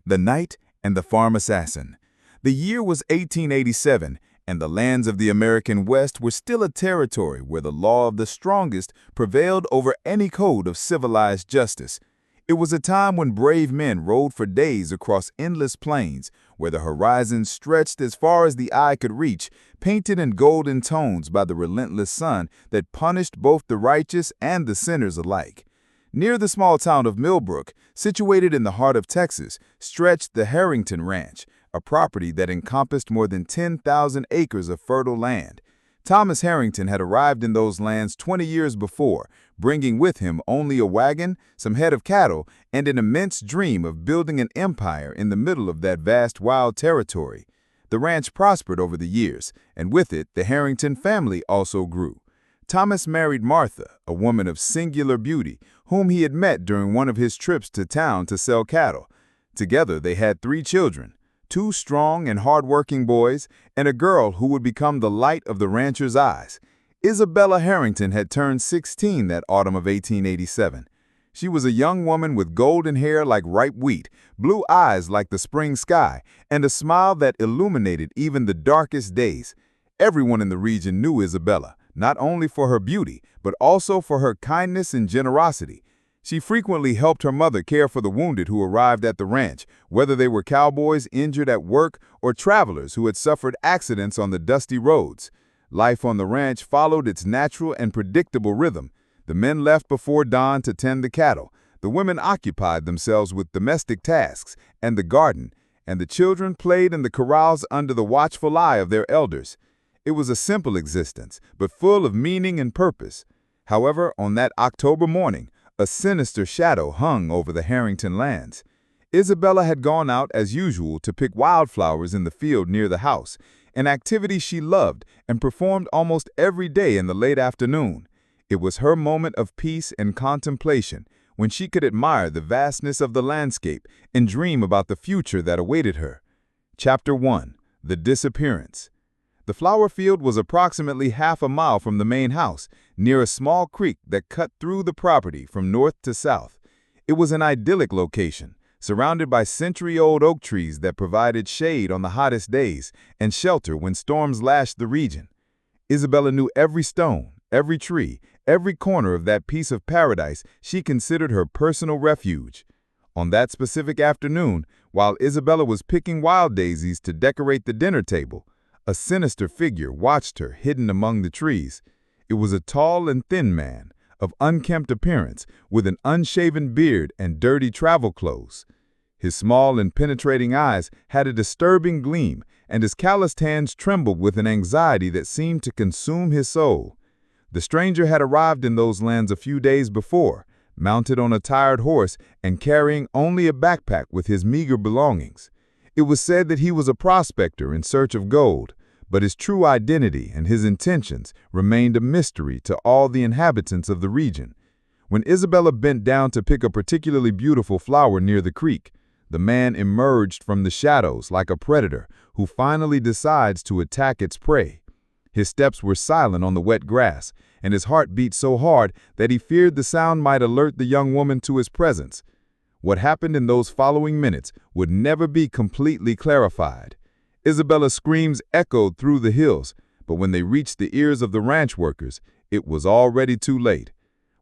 The Knight and the Farm Assassin. The year was 1887, and the lands of the American West were still a territory where the law of the strongest prevailed over any code of civilized justice. It was a time when brave men rode for days across endless plains, where the horizon stretched as far as the eye could reach, painted in golden tones by the relentless sun that punished both the righteous and the sinners alike. Near the small town of Millbrook, situated in the heart of Texas, stretched the Harrington Ranch, a property that encompassed more than 10,000 acres of fertile land. Thomas Harrington had arrived in those lands 20 years before, bringing with him only a wagon, some head of cattle, and an immense dream of building an empire in the middle of that vast wild territory. The ranch prospered over the years, and with it, the Harrington family also grew. Thomas married Martha, a woman of singular beauty, whom he had met during one of his trips to town to sell cattle. Together, they had 3 children, 2 strong and hard-working boys, and a girl who would become the light of the rancher's eyes. Isabella Harrington had turned 16 that autumn of 1887. She was a young woman with golden hair like ripe wheat, blue eyes like the spring sky, and a smile that illuminated even the darkest days. Everyone in the region knew Isabella, not only for her beauty, but also for her kindness and generosity. She frequently helped her mother care for the wounded who arrived at the ranch, whether they were cowboys injured at work or travelers who had suffered accidents on the dusty roads. Life on the ranch followed its natural and predictable rhythm. The men left before dawn to tend the cattle, the women occupied themselves with domestic tasks and the garden, and the children played in the corrals under the watchful eye of their elders. It was a simple existence, but full of meaning and purpose. However, on that October morning, a sinister shadow hung over the Harrington lands. Isabella had gone out as usual to pick wildflowers in the field near the house, an activity she loved and performed almost every day in the late afternoon. It was her moment of peace and contemplation, when she could admire the vastness of the landscape and dream about the future that awaited her. Chapter 1. The Disappearance. The flower field was approximately half a mile from the main house, near a small creek that cut through the property from north to south. It was an idyllic location, surrounded by century-old oak trees that provided shade on the hottest days and shelter when storms lashed the region. Isabella knew every stone, every tree, every corner of that piece of paradise she considered her personal refuge. On that specific afternoon, while Isabella was picking wild daisies to decorate the dinner table, a sinister figure watched her hidden among the trees. It was a tall and thin man, of unkempt appearance, with an unshaven beard and dirty travel clothes. His small and penetrating eyes had a disturbing gleam, and his calloused hands trembled with an anxiety that seemed to consume his soul. The stranger had arrived in those lands a few days before, mounted on a tired horse and carrying only a backpack with his meager belongings. It was said that he was a prospector in search of gold, but his true identity and his intentions remained a mystery to all the inhabitants of the region. When Isabella bent down to pick a particularly beautiful flower near the creek, the man emerged from the shadows like a predator who finally decides to attack its prey. His steps were silent on the wet grass, and his heart beat so hard that he feared the sound might alert the young woman to his presence. What happened in those following minutes would never be completely clarified. Isabella's screams echoed through the hills, but when they reached the ears of the ranch workers, it was already too late.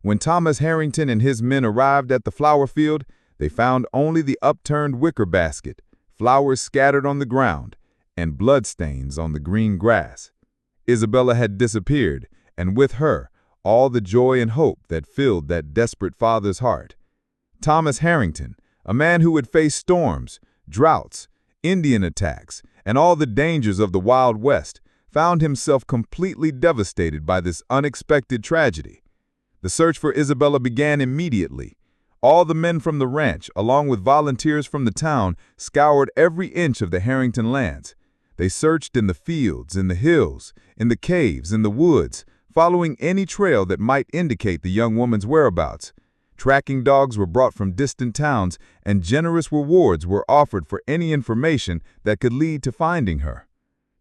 When Thomas Harrington and his men arrived at the flower field, they found only the upturned wicker basket, flowers scattered on the ground, and bloodstains on the green grass. Isabella had disappeared, and with her, all the joy and hope that filled that desperate father's heart. Thomas Harrington, a man who had faced storms, droughts, Indian attacks, and all the dangers of the Wild West, found himself completely devastated by this unexpected tragedy. The search for Isabella began immediately. All the men from the ranch, along with volunteers from the town, scoured every inch of the Harrington lands. They searched in the fields, in the hills, in the caves, in the woods, following any trail that might indicate the young woman's whereabouts. Tracking dogs were brought from distant towns, and generous rewards were offered for any information that could lead to finding her.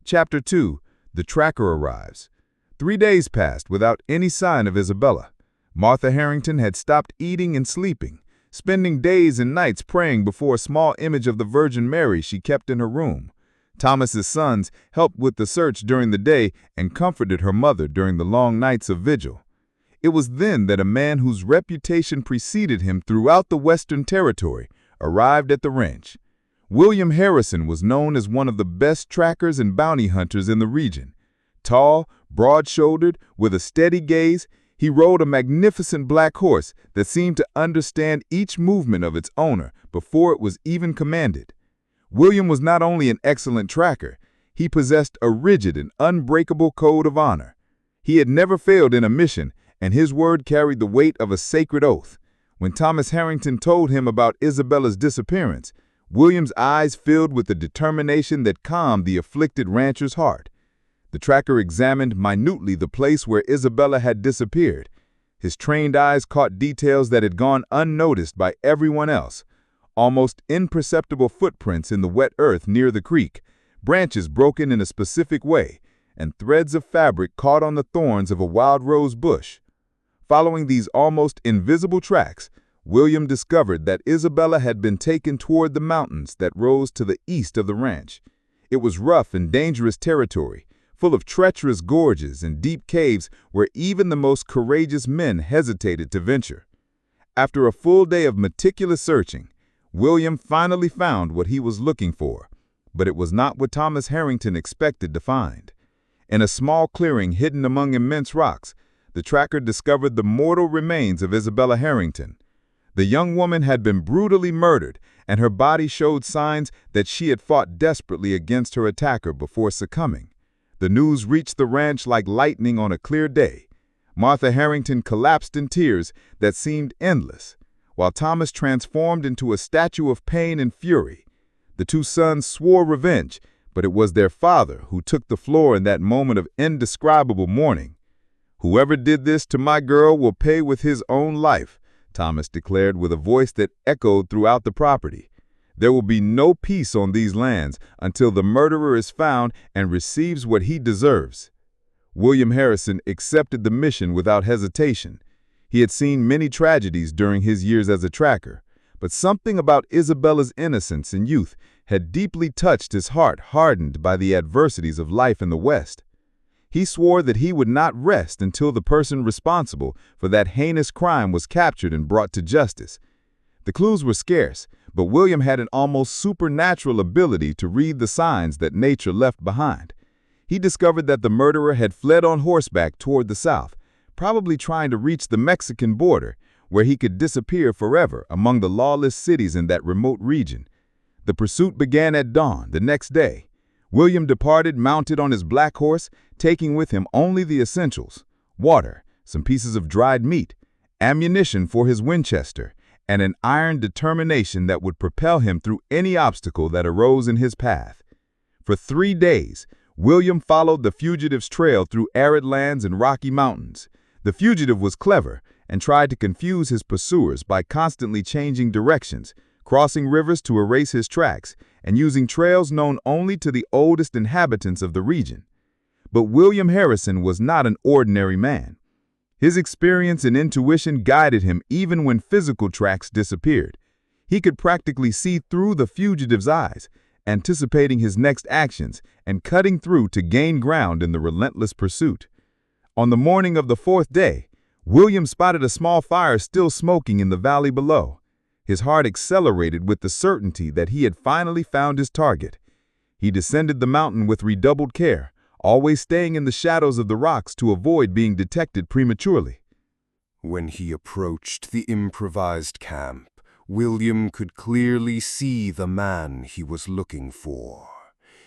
Chapter 2. The Tracker Arrives. 3 days passed without any sign of Isabella. Martha Harrington had stopped eating and sleeping. spending days and nights praying before a small image of the Virgin Mary she kept in her room. Thomas's sons helped with the search during the day and comforted her mother during the long nights of vigil. It was then that a man whose reputation preceded him throughout the Western Territory arrived at the ranch. William Harrison was known as one of the best trackers and bounty hunters in the region. Tall, broad-shouldered, with a steady gaze, he rode a magnificent black horse that seemed to understand each movement of its owner before it was even commanded. William was not only an excellent tracker, he possessed a rigid and unbreakable code of honor. He had never failed in a mission, and his word carried the weight of a sacred oath. When Thomas Harrington told him about Isabella's disappearance, William's eyes filled with the determination that calmed the afflicted rancher's heart. The tracker examined minutely the place where Isabella had disappeared. His trained eyes caught details that had gone unnoticed by everyone else. Almost imperceptible footprints in the wet earth near the creek, branches broken in a specific way, and threads of fabric caught on the thorns of a wild rose bush. Following these almost invisible tracks, William discovered that Isabella had been taken toward the mountains that rose to the east of the ranch. It was rough and dangerous territory, full of treacherous gorges and deep caves where even the most courageous men hesitated to venture. After a full day of meticulous searching, William finally found what he was looking for, but it was not what Thomas Harrington expected to find. In a small clearing hidden among immense rocks, the tracker discovered the mortal remains of Isabella Harrington. The young woman had been brutally murdered, and her body showed signs that she had fought desperately against her attacker before succumbing. The news reached the ranch like lightning on a clear day. Martha Harrington collapsed in tears that seemed endless, while Thomas transformed into a statue of pain and fury. The two sons swore revenge, but it was their father who took the floor in that moment of indescribable mourning. "Whoever did this to my girl will pay with his own life," Thomas declared with a voice that echoed throughout the property. "There will be no peace on these lands until the murderer is found and receives what he deserves." William Harrison accepted the mission without hesitation. He had seen many tragedies during his years as a tracker, but something about Isabella's innocence and youth had deeply touched his heart, hardened by the adversities of life in the West. He swore that he would not rest until the person responsible for that heinous crime was captured and brought to justice. The clues were scarce, but William had an almost supernatural ability to read the signs that nature left behind. He discovered that the murderer had fled on horseback toward the south, probably trying to reach the Mexican border, where he could disappear forever among the lawless cities in that remote region. The pursuit began at dawn the next day. William departed mounted on his black horse, taking with him only the essentials: water, some pieces of dried meat, ammunition for his Winchester, and an iron determination that would propel him through any obstacle that arose in his path. For 3 days, William followed the fugitive's trail through arid lands and rocky mountains. The fugitive was clever and tried to confuse his pursuers by constantly changing directions, crossing rivers to erase his tracks, and using trails known only to the oldest inhabitants of the region. But William Harrison was not an ordinary man. His experience and intuition guided him even when physical tracks disappeared. He could practically see through the fugitive's eyes, anticipating his next actions and cutting through to gain ground in the relentless pursuit. On the morning of the 4th day, William spotted a small fire still smoking in the valley below. His heart accelerated with the certainty that he had finally found his target. He descended the mountain with redoubled care, always staying in the shadows of the rocks to avoid being detected prematurely. When he approached the improvised camp, William could clearly see the man he was looking for.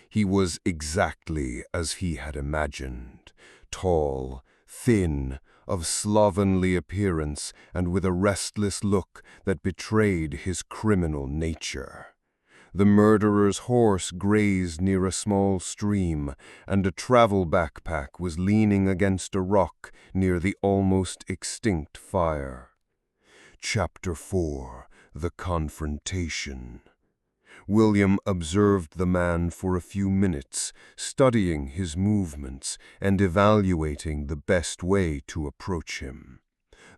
He was exactly as he had imagined: tall, thin, of slovenly appearance, and with a restless look that betrayed his criminal nature. The murderer's horse grazed near a small stream, and a travel backpack was leaning against a rock near the almost extinct fire. Chapter 4: The Confrontation. William observed the man for a few minutes, studying his movements and evaluating the best way to approach him.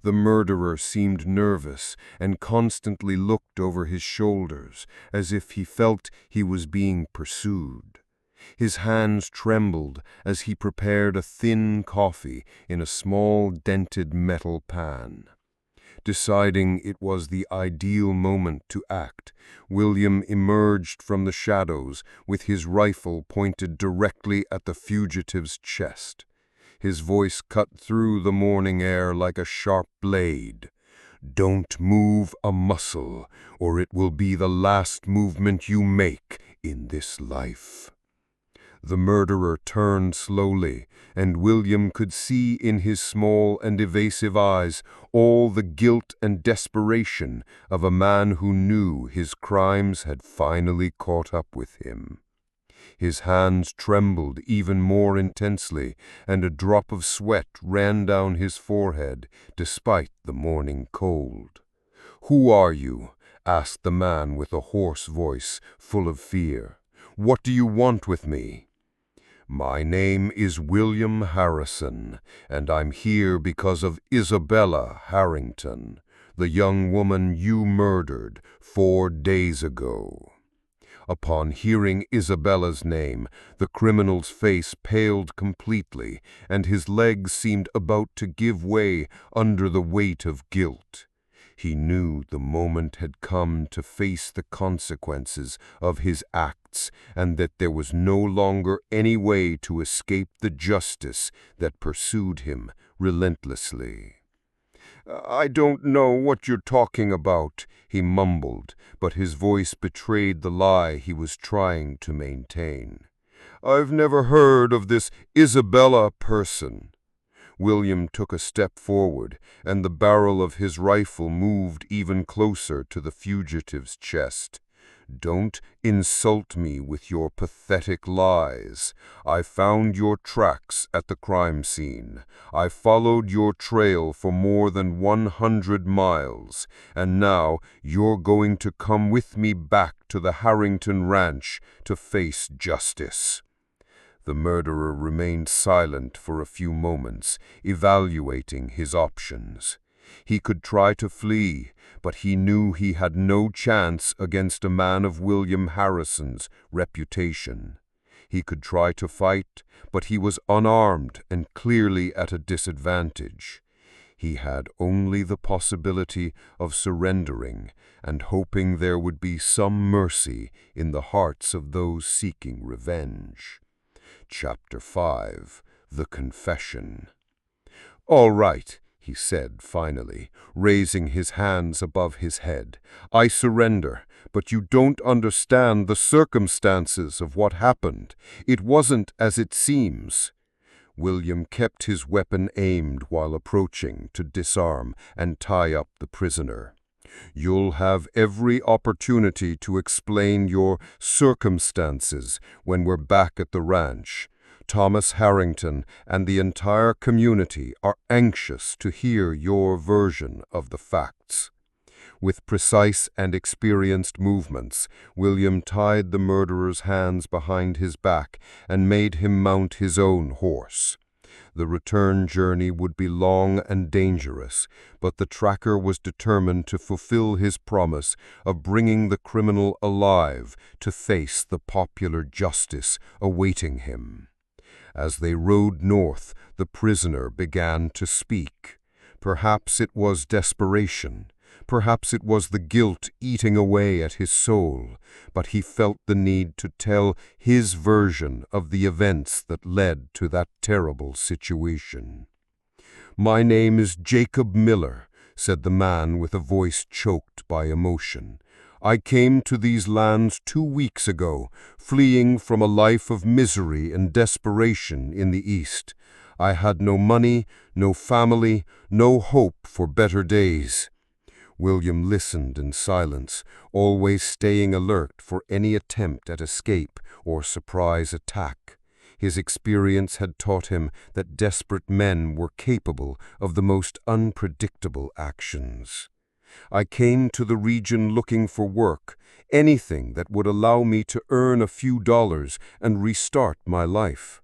The murderer seemed nervous and constantly looked over his shoulders, as if he felt he was being pursued. His hands trembled as he prepared a thin coffee in a small dented metal pan. Deciding it was the ideal moment to act, William emerged from the shadows with his rifle pointed directly at the fugitive's chest. His voice cut through the morning air like a sharp blade. "Don't move a muscle, or it will be the last movement you make in this life." The murderer turned slowly, and William could see in his small and evasive eyes all the guilt and desperation of a man who knew his crimes had finally caught up with him. His hands trembled even more intensely, and a drop of sweat ran down his forehead, despite the morning cold. "Who are you?" asked the man with a hoarse voice, full of fear. "What do you want with me?" "My name is William Harrison, and I'm here because of Isabella Harrington, the young woman you murdered 4 days ago." Upon hearing Isabella's name, the criminal's face paled completely, and his legs seemed about to give way under the weight of guilt. He knew the moment had come to face the consequences of his acts, and that there was no longer any way to escape the justice that pursued him relentlessly. "I don't know what you're talking about," he mumbled, but his voice betrayed the lie he was trying to maintain. "I've never heard of this Isabella person." William took a step forward, and the barrel of his rifle moved even closer to the fugitive's chest. "Don't insult me with your pathetic lies. I found your tracks at the crime scene. I followed your trail for more than 100 miles, and now you're going to come with me back to the Harrington Ranch to face justice." The murderer remained silent for a few moments, evaluating his options. He could try to flee, but he knew he had no chance against a man of William Harrison's reputation. He could try to fight, but he was unarmed and clearly at a disadvantage. He had only the possibility of surrendering and hoping there would be some mercy in the hearts of those seeking revenge. Chapter 5. The Confession. "All right," he said finally, raising his hands above his head. "I surrender, but you don't understand the circumstances of what happened. It wasn't as it seems." William kept his weapon aimed while approaching to disarm and tie up the prisoner. "You'll have every opportunity to explain your circumstances when we're back at the ranch. Thomas Harrington and the entire community are anxious to hear your version of the facts." With precise and experienced movements, William tied the murderer's hands behind his back and made him mount his own horse. The return journey would be long and dangerous, but the tracker was determined to fulfill his promise of bringing the criminal alive to face the popular justice awaiting him. As they rode north, the prisoner began to speak. Perhaps it was desperation. Perhaps it was the guilt eating away at his soul, but he felt the need to tell his version of the events that led to that terrible situation. "My name is Jacob Miller," said the man with a voice choked by emotion. "I came to these lands 2 weeks ago, fleeing from a life of misery and desperation in the East. I had no money, no family, no hope for better days." William listened in silence, always staying alert for any attempt at escape or surprise attack. His experience had taught him that desperate men were capable of the most unpredictable actions. "I came to the region looking for work, anything that would allow me to earn a few dollars and restart my life.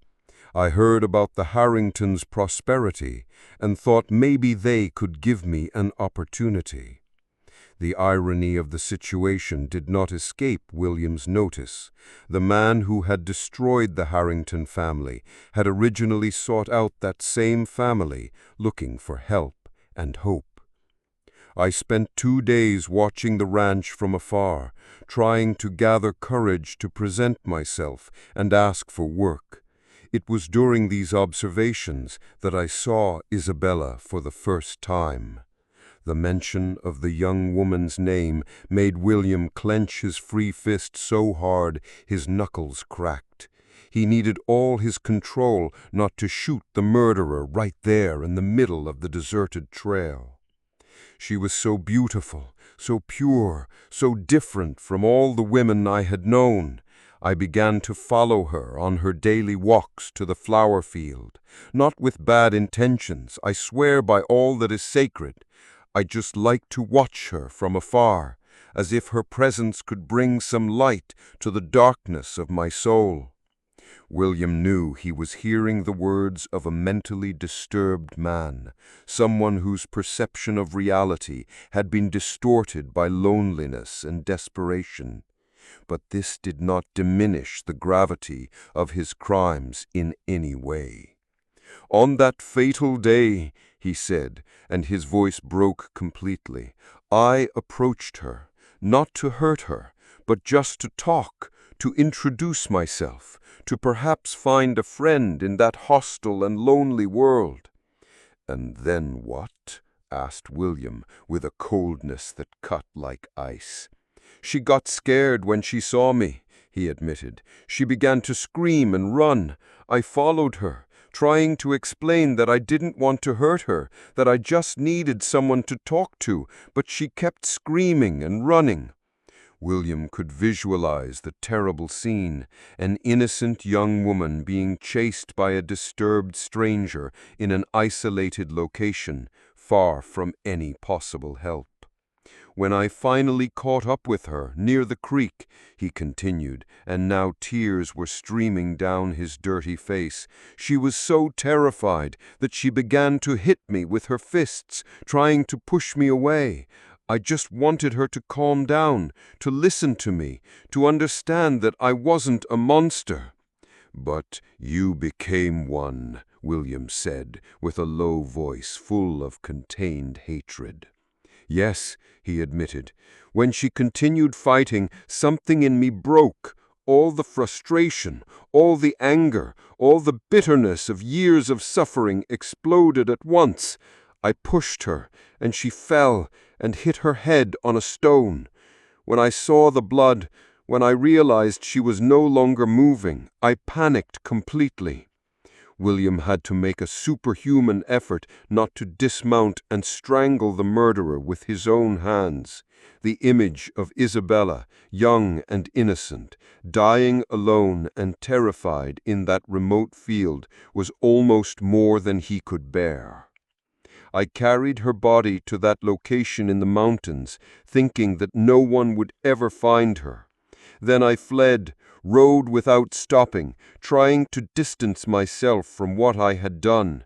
I heard about the Harringtons' prosperity and thought maybe they could give me an opportunity. The irony of the situation did not escape William's notice. The man who had destroyed the Harrington family had originally sought out that same family, looking for help and hope. I spent 2 days watching the ranch from afar, trying to gather courage to present myself and ask for work. It was during these observations that I saw Isabella for the first time. The mention of the young woman's name made William clench his free fist so hard his knuckles cracked. He needed all his control not to shoot the murderer right there in the middle of the deserted trail. She was so beautiful, so pure, so different from all the women I had known. I began to follow her on her daily walks to the flower field, not with bad intentions, I swear by all that is sacred. I just liked to watch her from afar, as if her presence could bring some light to the darkness of my soul. William knew he was hearing the words of a mentally disturbed man, someone whose perception of reality had been distorted by loneliness and desperation. But this did not diminish the gravity of his crimes in any way. "On that fatal day," he said, and his voice broke completely, "I approached her, not to hurt her, but just to talk, to introduce myself, to perhaps find a friend in that hostile and lonely world." "And then what?" asked William, with a coldness that cut like ice. "She got scared when she saw me," he admitted. "She began to scream and run. I followed her, trying to explain that I didn't want to hurt her, that I just needed someone to talk to, but she kept screaming and running." William could visualize the terrible scene, an innocent young woman being chased by a disturbed stranger in an isolated location, far from any possible help. "When I finally caught up with her near the creek," he continued, and now tears were streaming down his dirty face, "she was so terrified that she began to hit me with her fists, trying to push me away. I just wanted her to calm down, to listen to me, to understand that I wasn't a monster." "But you became one," William said, with a low voice full of contained hatred. "Yes," he admitted. "When she continued fighting, something in me broke. All the frustration, all the anger, all the bitterness of years of suffering exploded at once. I pushed her, and she fell and hit her head on a stone. When I saw the blood, when I realized she was no longer moving, I panicked completely." William had to make a superhuman effort not to dismount and strangle the murderer with his own hands. The image of Isabella, young and innocent, dying alone and terrified in that remote field, was almost more than he could bear. "I carried her body to that location in the mountains, thinking that no one would ever find her. Then I fled, rode without stopping, trying to distance myself from what I had done.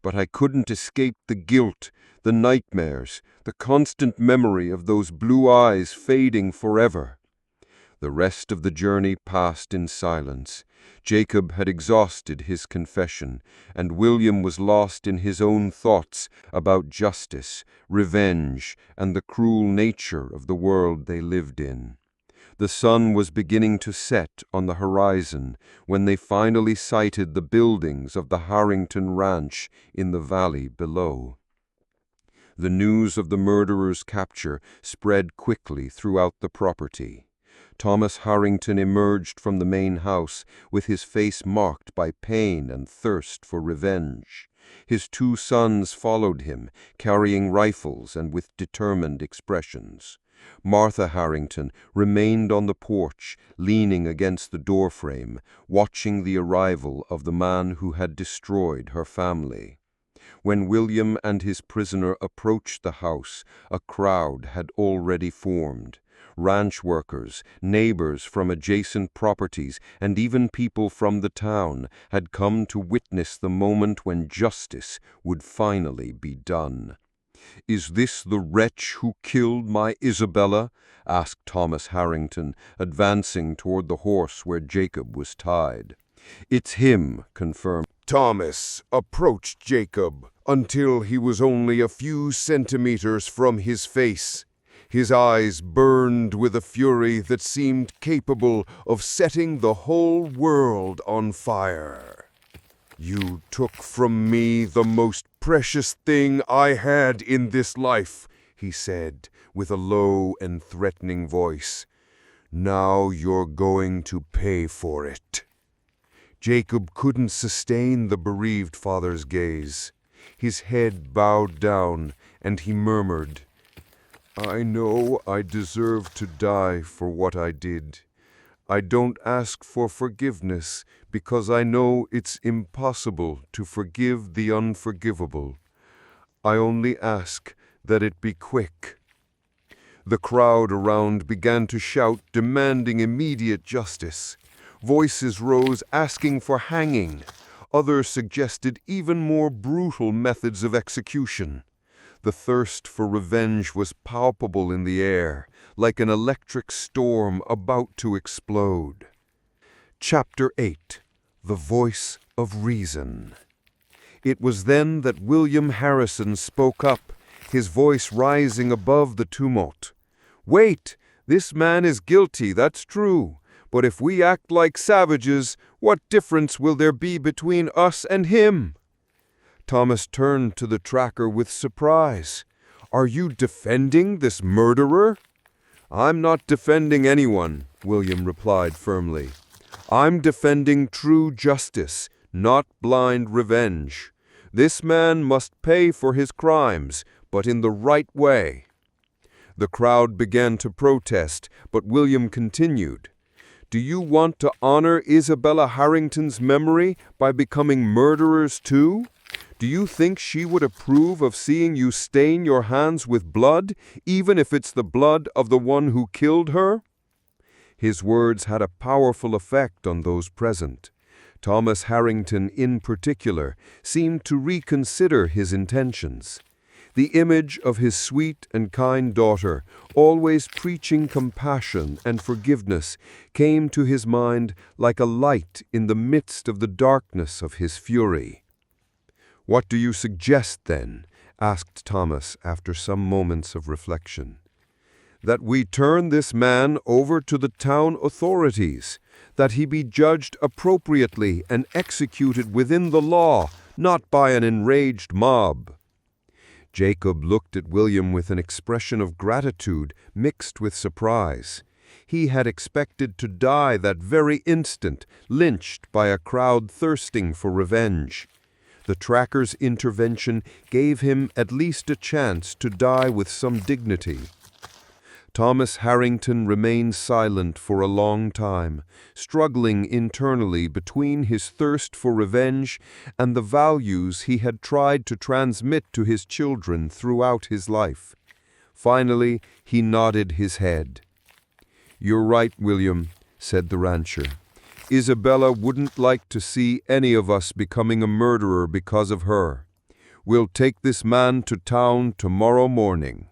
But I couldn't escape the guilt, the nightmares, the constant memory of those blue eyes fading forever." The rest of the journey passed in silence. Jacob had exhausted his confession, and William was lost in his own thoughts about justice, revenge, and the cruel nature of the world they lived in. The sun was beginning to set on the horizon when they finally sighted the buildings of the Harrington Ranch in the valley below. The news of the murderer's capture spread quickly throughout the property. Thomas Harrington emerged from the main house with his face marked by pain and thirst for revenge. His 2 sons followed him, carrying rifles and with determined expressions. Martha Harrington remained on the porch, leaning against the doorframe, watching the arrival of the man who had destroyed her family. When William and his prisoner approached the house, a crowd had already formed. ranch workers, neighbors from adjacent properties, and even people from the town had come to witness the moment when justice would finally be done. "Is this the wretch who killed my Isabella?" asked Thomas Harrington, advancing toward the horse where Jacob was tied. "It's him," confirmed. Thomas approached Jacob until he was only a few centimeters from his face. His eyes burned with a fury that seemed capable of setting the whole world on fire. "You took from me the most precious thing I had in this life," he said, with a low and threatening voice. "Now you're going to pay for it." Jacob couldn't sustain the bereaved father's gaze. His head bowed down, and he murmured, "I know I deserve to die for what I did. I don't ask for forgiveness because I know it's impossible to forgive the unforgivable. I only ask that it be quick." The crowd around began to shout, demanding immediate justice. Voices rose asking for hanging. Others suggested even more brutal methods of execution. The thirst for revenge was palpable in the air, like an electric storm about to explode. Chapter 8. The Voice of Reason. It was then that William Harrison spoke up, his voice rising above the tumult. "Wait! This man is guilty, that's true. But if we act like savages, what difference will there be between us and him?" Thomas turned to the tracker with surprise. "Are you defending this murderer?" "I'm not defending anyone," William replied firmly. "I'm defending true justice, not blind revenge. This man must pay for his crimes, but in the right way." The crowd began to protest, but William continued. "Do you want to honor Isabella Harrington's memory by becoming murderers too? Do you think she would approve of seeing you stain your hands with blood, even if it's the blood of the one who killed her?" His words had a powerful effect on those present. Thomas Harrington, in particular, seemed to reconsider his intentions. The image of his sweet and kind daughter, always preaching compassion and forgiveness, came to his mind like a light in the midst of the darkness of his fury. "What do you suggest, then?" asked Thomas after some moments of reflection. "That we turn this man over to the town authorities, that he be judged appropriately and executed within the law, not by an enraged mob." Jacob looked at William with an expression of gratitude mixed with surprise. He had expected to die that very instant, lynched by a crowd thirsting for revenge. The tracker's intervention gave him at least a chance to die with some dignity. Thomas Harrington remained silent for a long time, struggling internally between his thirst for revenge and the values he had tried to transmit to his children throughout his life. Finally, he nodded his head. "You're right, William," said the rancher. "Isabella wouldn't like to see any of us becoming a murderer because of her. We'll take this man to town tomorrow morning."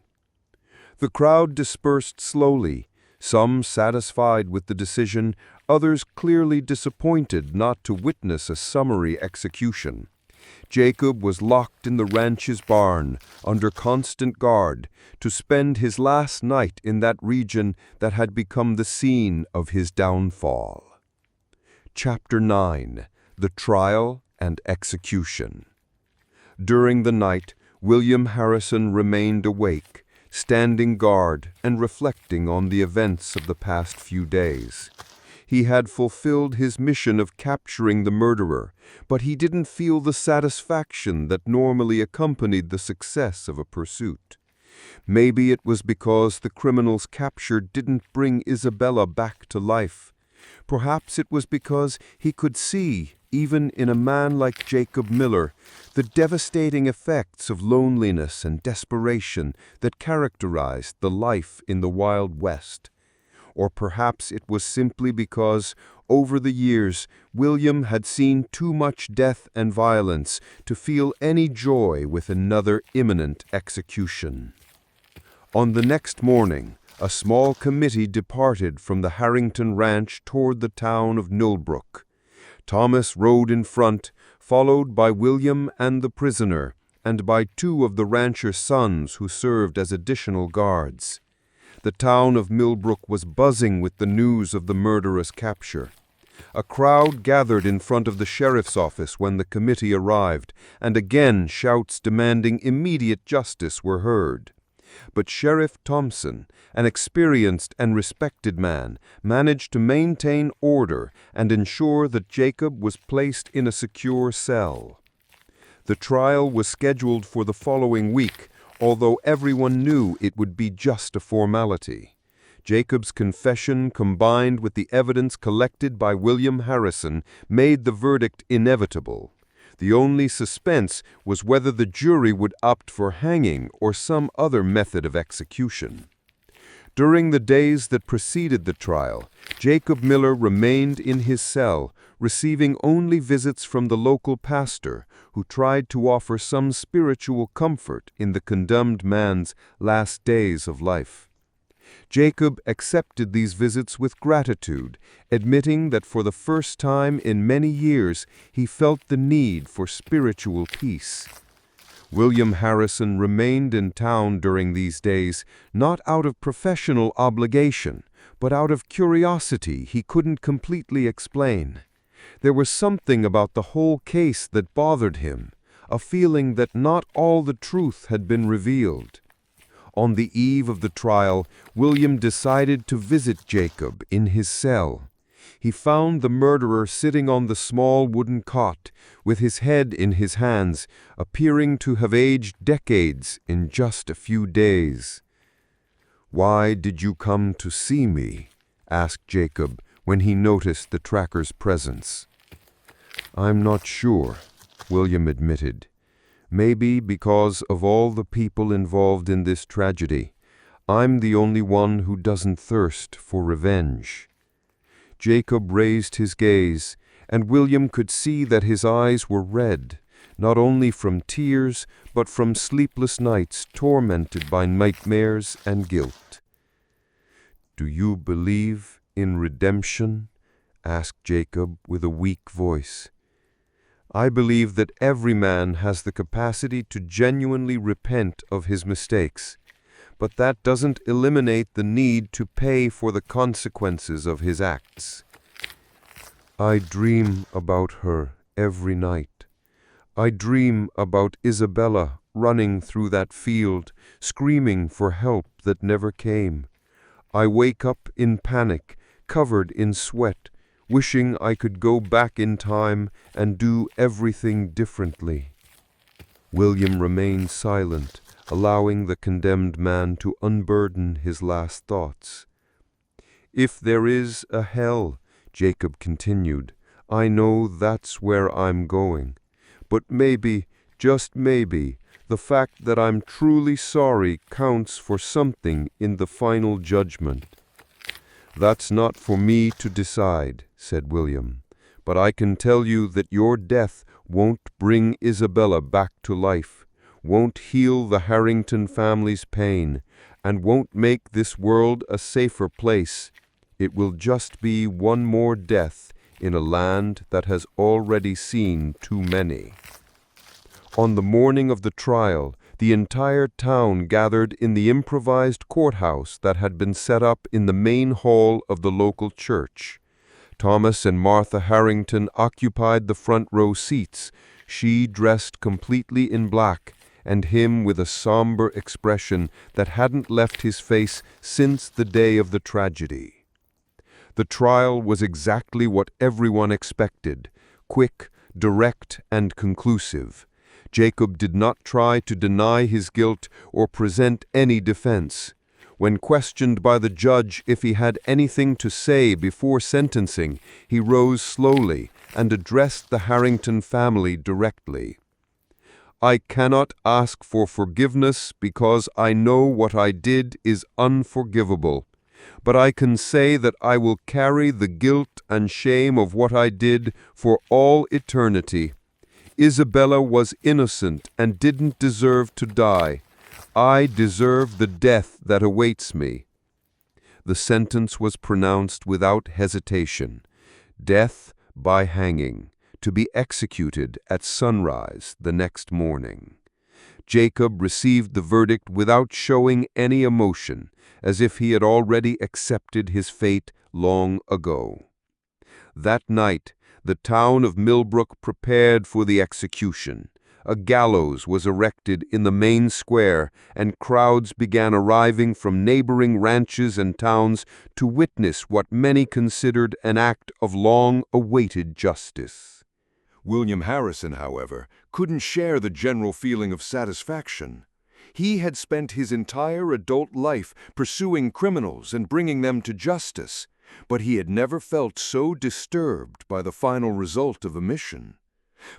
The crowd dispersed slowly, some satisfied with the decision, others clearly disappointed not to witness a summary execution. Jacob was locked in the ranch's barn, under constant guard, to spend his last night in that region that had become the scene of his downfall. Chapter 9. The Trial and Execution. During the night, William Harrison remained awake, standing guard and reflecting on the events of the past few days. He had fulfilled his mission of capturing the murderer, but he didn't feel the satisfaction that normally accompanied the success of a pursuit. Maybe it was because the criminals captured didn't bring Isabella back to life. Perhaps it was because he could see, even in a man like Jacob Miller, the devastating effects of loneliness and desperation that characterized the life in the Wild West. or perhaps it was simply because, over the years, William had seen too much death and violence to feel any joy with another imminent execution. On the next morning, a small committee departed from the Harrington Ranch toward the town of Millbrook. Thomas rode in front, followed by William and the prisoner, and by 2 of the rancher's sons who served as additional guards. The town of Millbrook was buzzing with the news of the murderous capture. A crowd gathered in front of the sheriff's office when the committee arrived, and again shouts demanding immediate justice were heard. But Sheriff Thompson, an experienced and respected man, managed to maintain order and ensure that Jacob was placed in a secure cell. The trial was scheduled for the following week, although everyone knew it would be just a formality. Jacob's confession, combined with the evidence collected by William Harrison, made the verdict inevitable. The only suspense was whether the jury would opt for hanging or some other method of execution. During the days that preceded the trial, Jacob Miller remained in his cell, receiving only visits from the local pastor, who tried to offer some spiritual comfort in the condemned man's last days of life. Jacob accepted these visits with gratitude, admitting that for the first time in many years he felt the need for spiritual peace. William Harrison remained in town during these days, not out of professional obligation, but out of curiosity he couldn't completely explain. There was something about the whole case that bothered him, a feeling that not all the truth had been revealed. On the eve of the trial, William decided to visit Jacob in his cell. He found the murderer sitting on the small wooden cot, with his head in his hands, appearing to have aged decades in just a few days. "Why did you come to see me?" asked Jacob when he noticed the tracker's presence. "I'm not sure," William admitted. "Maybe because of all the people involved in this tragedy, I'm the only one who doesn't thirst for revenge." Jacob raised his gaze, and William could see that his eyes were red, not only from tears, but from sleepless nights tormented by nightmares and guilt. "Do you believe in redemption?" asked Jacob with a weak voice. "I believe that every man has the capacity to genuinely repent of his mistakes, but that doesn't eliminate the need to pay for the consequences of his acts. I dream about her every night. I dream about Isabella running through that field, screaming for help that never came. I wake up in panic, covered in sweat, wishing I could go back in time and do everything differently." William remained silent, allowing the condemned man to unburden his last thoughts. "If there is a hell," Jacob continued, "I know that's where I'm going. But maybe, just maybe, the fact that I'm truly sorry counts for something in the final judgment." "That's not for me to decide," said William, "but I can tell you that your death won't bring Isabella back to life, won't heal the Harrington family's pain, and won't make this world a safer place. It will just be one more death in a land that has already seen too many." On the morning of the trial, the entire town gathered in the improvised courthouse that had been set up in the main hall of the local church. Thomas and Martha Harrington occupied the front row seats, she dressed completely in black, and him with a somber expression that hadn't left his face since the day of the tragedy. The trial was exactly what everyone expected: quick, direct, and conclusive. Jacob did not try to deny his guilt or present any defense. When questioned by the judge if he had anything to say before sentencing, he rose slowly and addressed the Harrington family directly. "I cannot ask for forgiveness because I know what I did is unforgivable. but I can say that I will carry the guilt and shame of what I did for all eternity. Isabella was innocent and didn't deserve to die. I deserve the death that awaits me." The sentence was pronounced without hesitation: death by hanging, to be executed at sunrise the next morning. Jacob received the verdict without showing any emotion, as if he had already accepted his fate long ago. That night, the town of Millbrook prepared for the execution. A gallows was erected in the main square, and crowds began arriving from neighboring ranches and towns to witness what many considered an act of long-awaited justice. William Harrison, however, couldn't share the general feeling of satisfaction. He had spent his entire adult life pursuing criminals and bringing them to justice, but he had never felt so disturbed by the final result of a mission.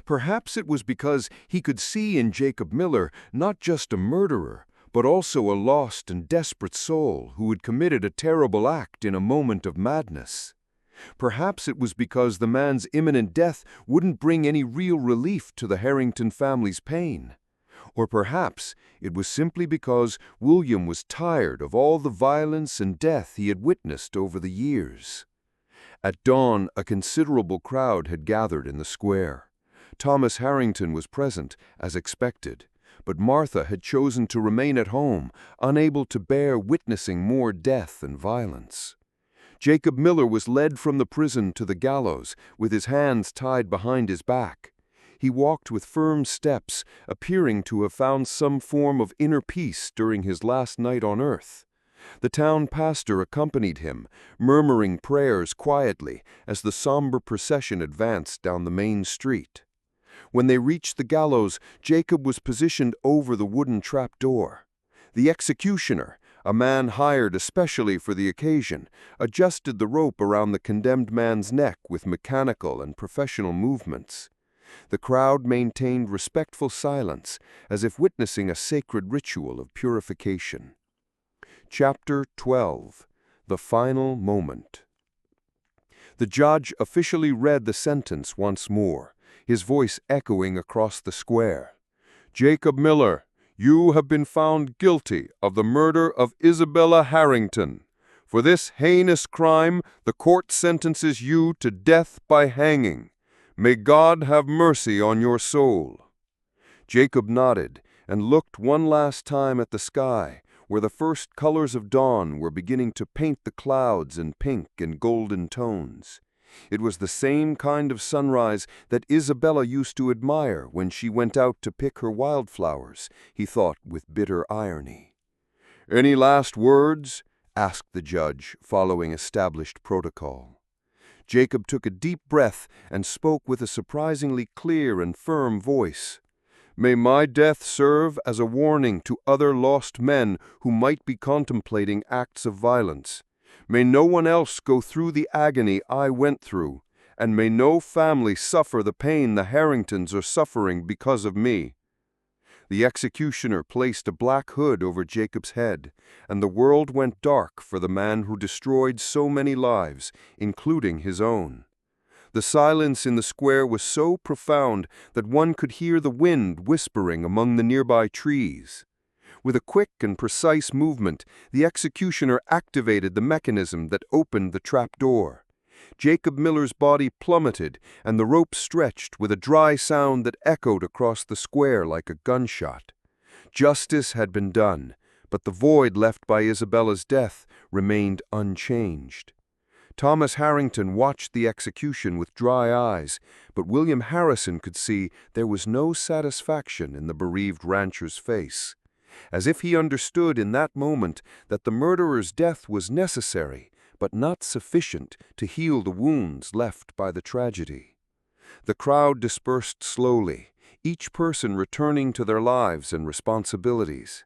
Perhaps it was because he could see in Jacob Miller not just a murderer, but also a lost and desperate soul who had committed a terrible act in a moment of madness. Perhaps it was because the man's imminent death wouldn't bring any real relief to the Harrington family's pain. Or perhaps it was simply because William was tired of all the violence and death he had witnessed over the years. At dawn, a considerable crowd had gathered in the square. Thomas Harrington was present, as expected, but Martha had chosen to remain at home, unable to bear witnessing more death and violence. Jacob Miller was led from the prison to the gallows, with his hands tied behind his back. He walked with firm steps, appearing to have found some form of inner peace during his last night on earth. The town pastor accompanied him, murmuring prayers quietly as the somber procession advanced down the main street. When they reached the gallows, Jacob was positioned over the wooden trapdoor. The executioner, a man hired especially for the occasion, adjusted the rope around the condemned man's neck with mechanical and professional movements. The crowd maintained respectful silence, as if witnessing a sacred ritual of purification. Chapter 12. The Final Moment. The judge officially read the sentence once more, his voice echoing across the square. "Jacob Miller, you have been found guilty of the murder of Isabella Harrington. For this heinous crime, the court sentences you to death by hanging. May God have mercy on your soul." Jacob nodded and looked one last time at the sky, where the first colors of dawn were beginning to paint the clouds in pink and golden tones. It was the same kind of sunrise that Isabella used to admire when she went out to pick her wildflowers, he thought with bitter irony. "Any last words?" asked the judge, following established protocol. Jacob took a deep breath and spoke with a surprisingly clear and firm voice. "May my death serve as a warning to other lost men who might be contemplating acts of violence. May no one else go through the agony I went through, and may no family suffer the pain the Harringtons are suffering because of me." The executioner placed a black hood over Jacob's head, and the world went dark for the man who destroyed so many lives, including his own. The silence in the square was so profound that one could hear the wind whispering among the nearby trees. With a quick and precise movement, the executioner activated the mechanism that opened the trapdoor. Jacob Miller's body plummeted, and the rope stretched with a dry sound that echoed across the square like a gunshot. Justice had been done, but the void left by Isabella's death remained unchanged. Thomas Harrington watched the execution with dry eyes, but William Harrison could see there was no satisfaction in the bereaved rancher's face, as if he understood in that moment that the murderer's death was necessary, but not sufficient to heal the wounds left by the tragedy. The crowd dispersed slowly, each person returning to their lives and responsibilities.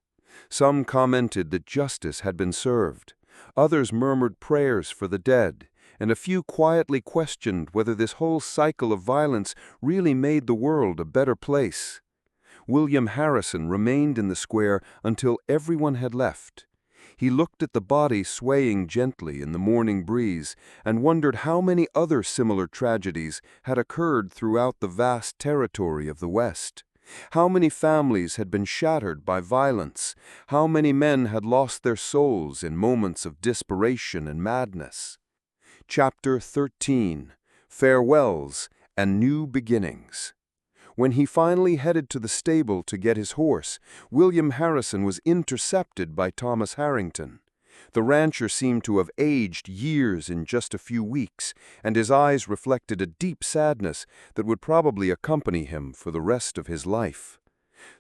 Some commented that justice had been served. Others murmured prayers for the dead, and a few quietly questioned whether this whole cycle of violence really made the world a better place. William Harrison remained in the square until everyone had left. He looked at the body swaying gently in the morning breeze and wondered how many other similar tragedies had occurred throughout the vast territory of the West. How many families had been shattered by violence? How many men had lost their souls in moments of desperation and madness? Chapter 13: Farewells and New Beginnings. When he finally headed to the stable to get his horse, William Harrison was intercepted by Thomas Harrington. The rancher seemed to have aged years in just a few weeks, and his eyes reflected a deep sadness that would probably accompany him for the rest of his life.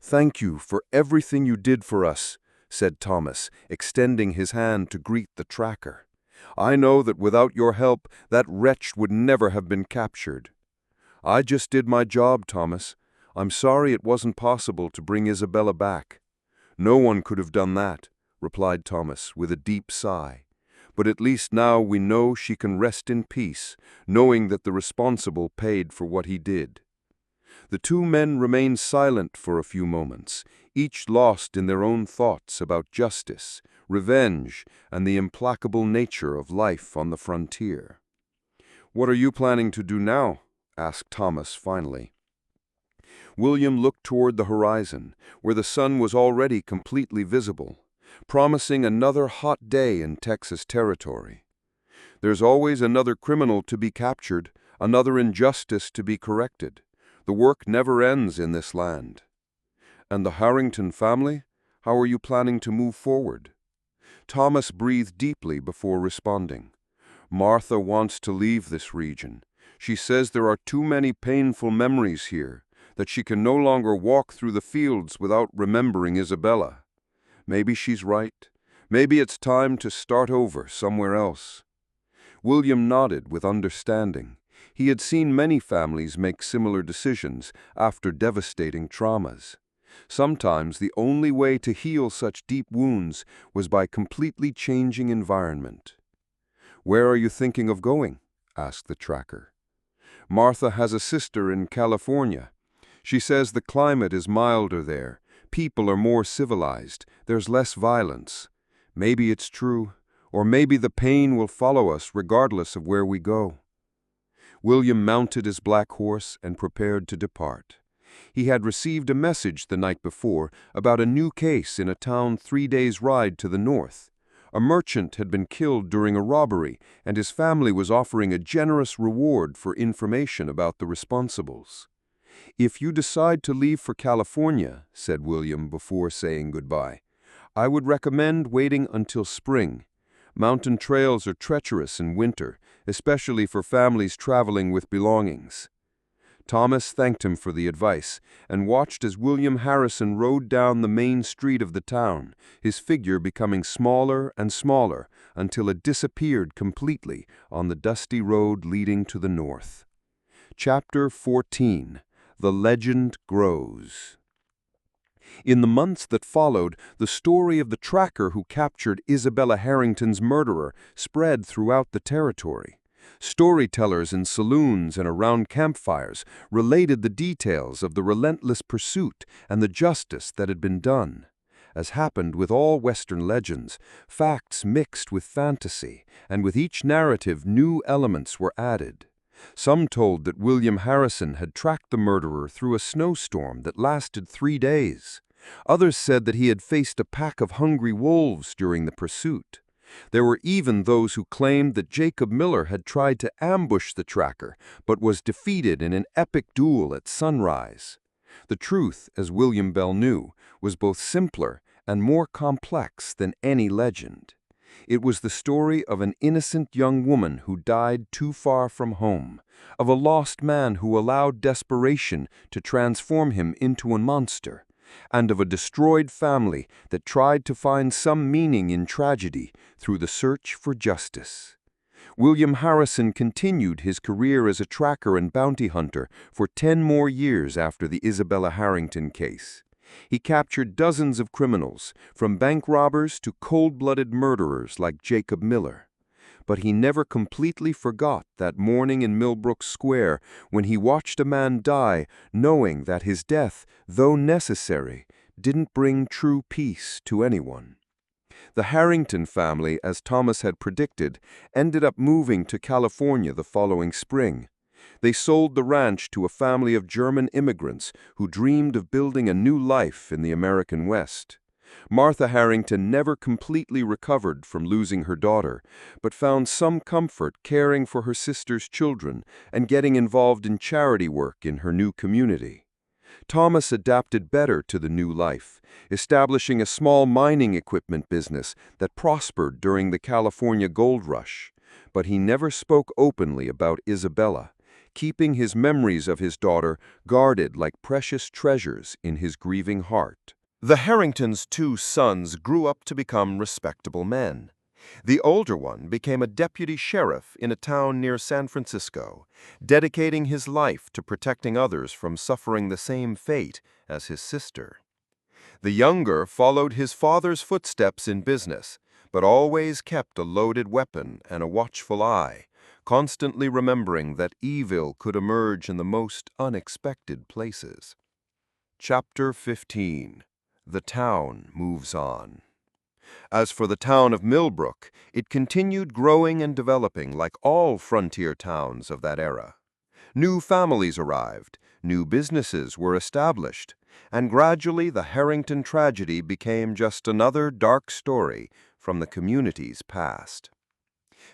"Thank you for everything you did for us," said Thomas, extending his hand to greet the tracker. "I know that without your help, that wretch would never have been captured." "I just did my job, Thomas. I'm sorry it wasn't possible to bring Isabella back." "No one could have done that," replied Thomas with a deep sigh. "But at least now we know she can rest in peace, knowing that the responsible paid for what he did." The two men remained silent for a few moments, each lost in their own thoughts about justice, revenge, and the implacable nature of life on the frontier. "What are you planning to do now?" asked Thomas finally. William looked toward the horizon, where the sun was already completely visible, promising another hot day in Texas territory. "There's always another criminal to be captured, another injustice to be corrected. The work never ends in this land." "And the Harrington family? How are you planning to move forward?" Thomas breathed deeply before responding. "Martha wants to leave this region. She says there are too many painful memories here, that she can no longer walk through the fields without remembering Isabella. Maybe she's right. Maybe it's time to start over somewhere else." William nodded with understanding. He had seen many families make similar decisions after devastating traumas. Sometimes the only way to heal such deep wounds was by completely changing environment. "Where are you thinking of going?" asked the tracker. "Martha has a sister in California. She says the climate is milder there, people are more civilized, there's less violence. Maybe it's true, or maybe the pain will follow us regardless of where we go." William mounted his black horse and prepared to depart. He had received a message the night before about a new case in a town 3 days' ride to the north. A merchant had been killed during a robbery, and his family was offering a generous reward for information about the responsibles. "If you decide to leave for California," said William before saying goodbye, "I would recommend waiting until spring. Mountain trails are treacherous in winter, especially for families traveling with belongings." Thomas thanked him for the advice and watched as William Harrison rode down the main street of the town, his figure becoming smaller and smaller until it disappeared completely on the dusty road leading to the north. Chapter 14: The Legend Grows. In the months that followed, the story of the tracker who captured Isabella Harrington's murderer spread throughout the territory. Storytellers in saloons and around campfires related the details of the relentless pursuit and the justice that had been done. As happened with all Western legends, facts mixed with fantasy, and with each narrative new elements were added. Some told that William Harrison had tracked the murderer through a snowstorm that lasted 3 days. Others said that he had faced a pack of hungry wolves during the pursuit. There were even those who claimed that Jacob Miller had tried to ambush the tracker, but was defeated in an epic duel at sunrise. The truth, as William Bell knew, was both simpler and more complex than any legend. It was the story of an innocent young woman who died too far from home, of a lost man who allowed desperation to transform him into a monster, and of a destroyed family that tried to find some meaning in tragedy through the search for justice. William Harrison continued his career as a tracker and bounty hunter for 10 more years after the Isabella Harrington case. He captured dozens of criminals, from bank robbers to cold-blooded murderers like Jacob Miller. But he never completely forgot that morning in Millbrook Square when he watched a man die, knowing that his death, though necessary, didn't bring true peace to anyone. The Harrington family, as Thomas had predicted, ended up moving to California the following spring. They sold the ranch to a family of German immigrants who dreamed of building a new life in the American West. Martha Harrington never completely recovered from losing her daughter, but found some comfort caring for her sister's children and getting involved in charity work in her new community. Thomas adapted better to the new life, establishing a small mining equipment business that prospered during the California gold rush. But he never spoke openly about Isabella, keeping his memories of his daughter guarded like precious treasures in his grieving heart. The Harringtons' two sons grew up to become respectable men. The older one became a deputy sheriff in a town near San Francisco, dedicating his life to protecting others from suffering the same fate as his sister. The younger followed his father's footsteps in business, but always kept a loaded weapon and a watchful eye, constantly remembering that evil could emerge in the most unexpected places. Chapter 15. The town moves on. As for the town of Millbrook, it continued growing and developing like all frontier towns of that era. New families arrived, new businesses were established, and gradually the Harrington tragedy became just another dark story from the community's past.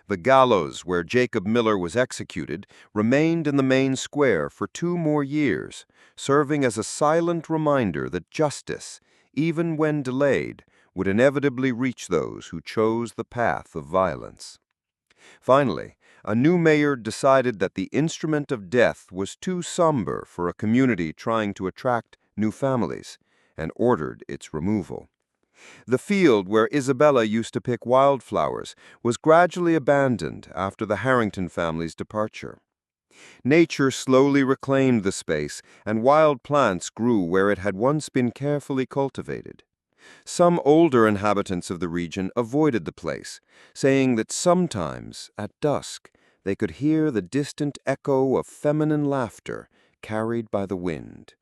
The gallows where Jacob Miller was executed remained in the main square for 2 more years, serving as a silent reminder that justice, even when delayed, would inevitably reach those who chose the path of violence. Finally, a new mayor decided that the instrument of death was too somber for a community trying to attract new families, and ordered its removal. The field where Isabella used to pick wildflowers was gradually abandoned after the Harrington family's departure. Nature slowly reclaimed the space, and wild plants grew where it had once been carefully cultivated. Some older inhabitants of the region avoided the place, saying that sometimes, at dusk, they could hear the distant echo of feminine laughter carried by the wind.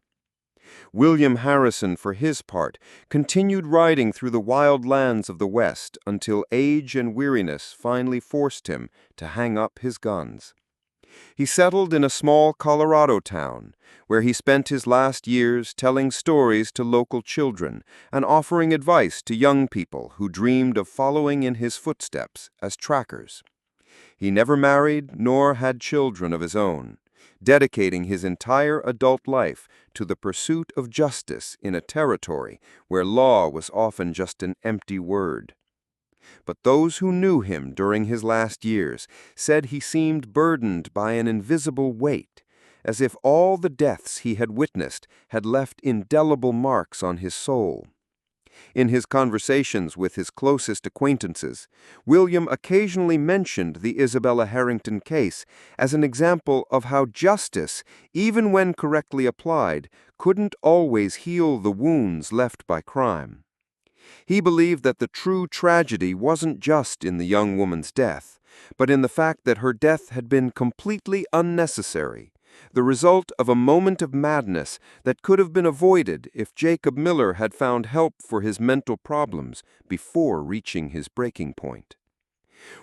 William Harrison, for his part, continued riding through the wild lands of the West until age and weariness finally forced him to hang up his guns. He settled in a small Colorado town, where he spent his last years telling stories to local children and offering advice to young people who dreamed of following in his footsteps as trackers. He never married nor had children of his own, dedicating his entire adult life to the pursuit of justice in a territory where law was often just an empty word. But those who knew him during his last years said he seemed burdened by an invisible weight, as if all the deaths he had witnessed had left indelible marks on his soul. In his conversations with his closest acquaintances, William occasionally mentioned the Isabella Harrington case as an example of how justice, even when correctly applied, couldn't always heal the wounds left by crime. He believed that the true tragedy wasn't just in the young woman's death, but in the fact that her death had been completely unnecessary, the result of a moment of madness that could have been avoided if Jacob Miller had found help for his mental problems before reaching his breaking point.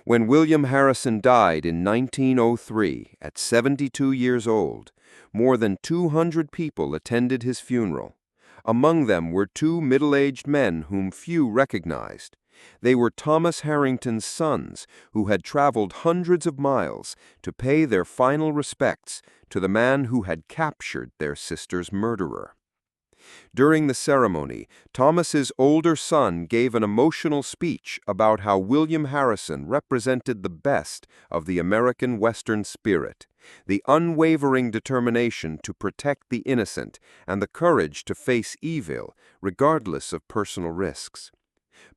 When William Harrison died in 1903 at 72 years old, more than 200 people attended his funeral. Among them were 2 middle-aged men whom few recognized. They were Thomas Harrington's sons, who had traveled hundreds of miles to pay their final respects to the man who had captured their sister's murderer. During the ceremony, Thomas's older son gave an emotional speech about how William Harrison represented the best of the American Western spirit, the unwavering determination to protect the innocent, and the courage to face evil, regardless of personal risks.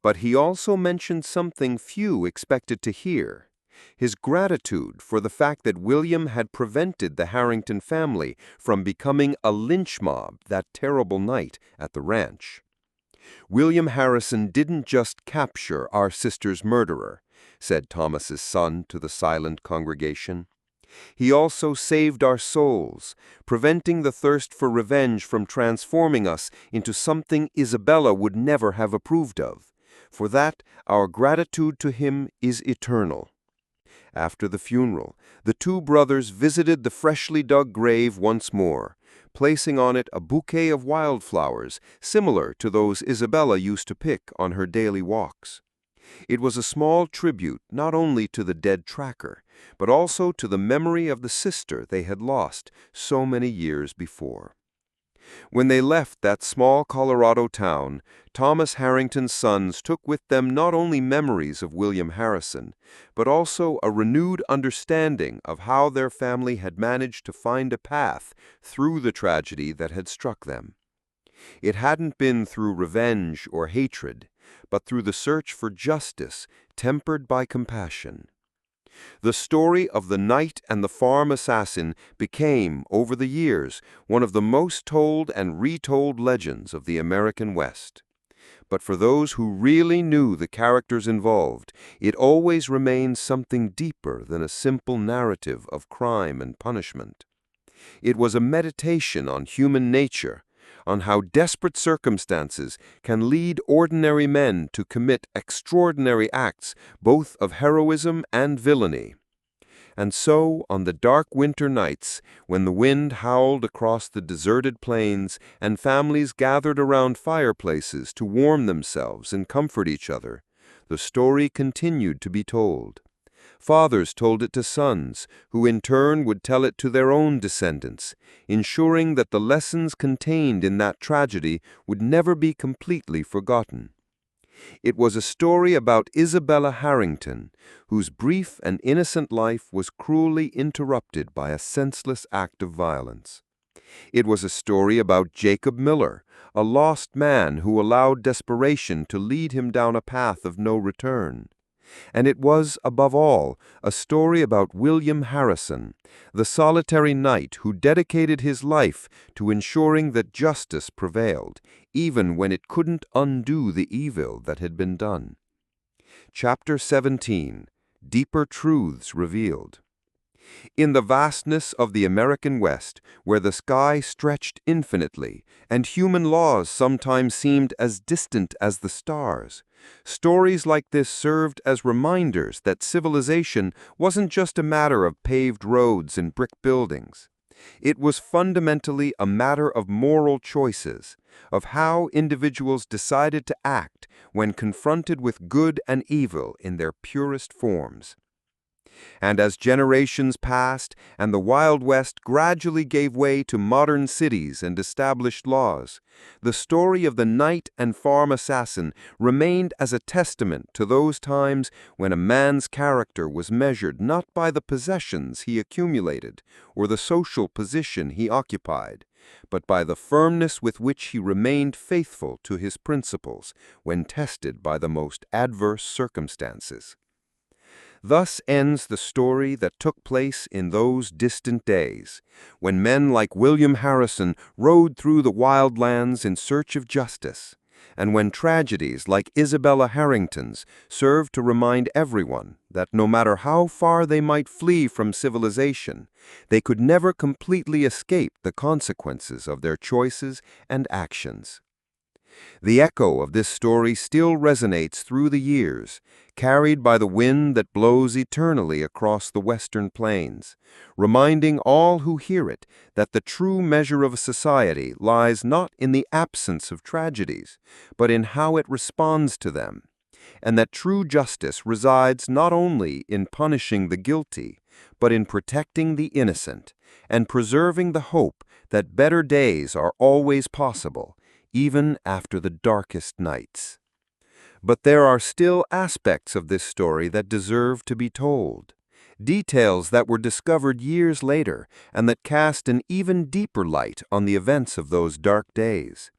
But he also mentioned something few expected to hear: his gratitude for the fact that William had prevented the Harrington family from becoming a lynch mob that terrible night at the ranch. "William Harrison didn't just capture our sister's murderer," said Thomas's son to the silent congregation. "He also saved our souls, preventing the thirst for revenge from transforming us into something Isabella would never have approved of, For that, our gratitude to him is eternal." After the funeral, the two brothers visited the freshly dug grave once more, placing on it a bouquet of wildflowers similar to those Isabella used to pick on her daily walks. It was a small tribute not only to the dead tracker, but also to the memory of the sister they had lost so many years before. When they left that small Colorado town, Thomas Harrington's sons took with them not only memories of William Harrison, but also a renewed understanding of how their family had managed to find a path through the tragedy that had struck them. It hadn't been through revenge or hatred, but through the search for justice tempered by compassion. The story of the knight and the farm assassin became, over the years, one of the most told and retold legends of the American West. But for those who really knew the characters involved, it always remained something deeper than a simple narrative of crime and punishment. It was a meditation on human nature, on how desperate circumstances can lead ordinary men to commit extraordinary acts both of heroism and villainy. And so, on the dark winter nights, when the wind howled across the deserted plains and families gathered around fireplaces to warm themselves and comfort each other, the story continued to be told. Fathers told it to sons, who in turn would tell it to their own descendants, ensuring that the lessons contained in that tragedy would never be completely forgotten. It was a story about Isabella Harrington, whose brief and innocent life was cruelly interrupted by a senseless act of violence. It was a story about Jacob Miller, a lost man who allowed desperation to lead him down a path of no return. And it was, above all, a story about William Harrison, the solitary knight who dedicated his life to ensuring that justice prevailed, even when it couldn't undo the evil that had been done. Chapter 17. Deeper Truths Revealed. In the vastness of the American West, where the sky stretched infinitely, and human laws sometimes seemed as distant as the stars, stories like this served as reminders that civilization wasn't just a matter of paved roads and brick buildings. It was fundamentally a matter of moral choices, of how individuals decided to act when confronted with good and evil in their purest forms. And as generations passed and the Wild West gradually gave way to modern cities and established laws, the story of the knight and farm assassin remained as a testament to those times when a man's character was measured not by the possessions he accumulated or the social position he occupied, but by the firmness with which he remained faithful to his principles when tested by the most adverse circumstances. Thus ends the story that took place in those distant days, when men like William Harrison rode through the wild lands in search of justice, and when tragedies like Isabella Harrington's served to remind everyone that no matter how far they might flee from civilization, they could never completely escape the consequences of their choices and actions. The echo of this story still resonates through the years, carried by the wind that blows eternally across the western plains, reminding all who hear it that the true measure of a society lies not in the absence of tragedies, but in how it responds to them, and that true justice resides not only in punishing the guilty, but in protecting the innocent, and preserving the hope that better days are always possible, even after the darkest nights. But there are still aspects of this story that deserve to be told, details that were discovered years later and that cast an even deeper light on the events of those dark days.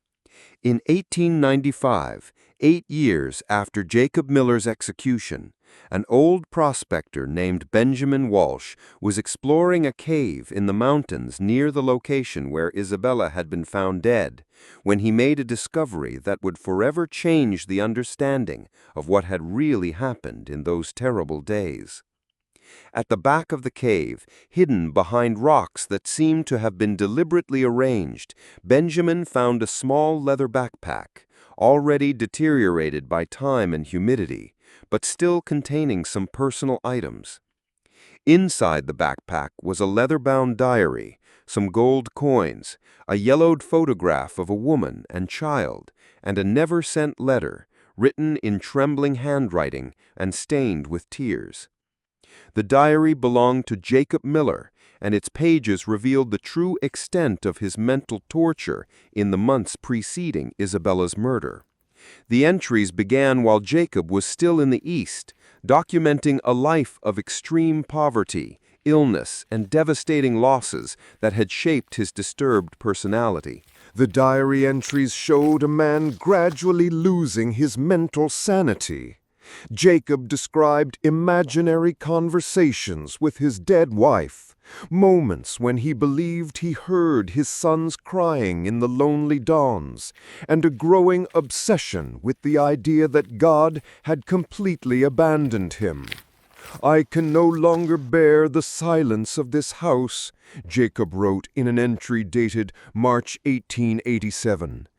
In 1895, 8 years after Jacob Miller's execution, an old prospector named Benjamin Walsh was exploring a cave in the mountains near the location where Isabella had been found dead, when he made a discovery that would forever change the understanding of what had really happened in those terrible days. At the back of the cave, hidden behind rocks that seemed to have been deliberately arranged, Benjamin found a small leather backpack, already deteriorated by time and humidity, but still containing some personal items. Inside the backpack was a leather-bound diary, some gold coins, a yellowed photograph of a woman and child, and a never-sent letter, written in trembling handwriting and stained with tears. The diary belonged to Jacob Miller, and its pages revealed the true extent of his mental torture in the months preceding Isabella's murder. The entries began while Jacob was still in the East, documenting a life of extreme poverty, illness, and devastating losses that had shaped his disturbed personality. The diary entries showed a man gradually losing his mental sanity. Jacob described imaginary conversations with his dead wife, moments when he believed he heard his sons crying in the lonely dawns, and a growing obsession with the idea that God had completely abandoned him. "I can no longer bear the silence of this house," Jacob wrote in an entry dated March 1887.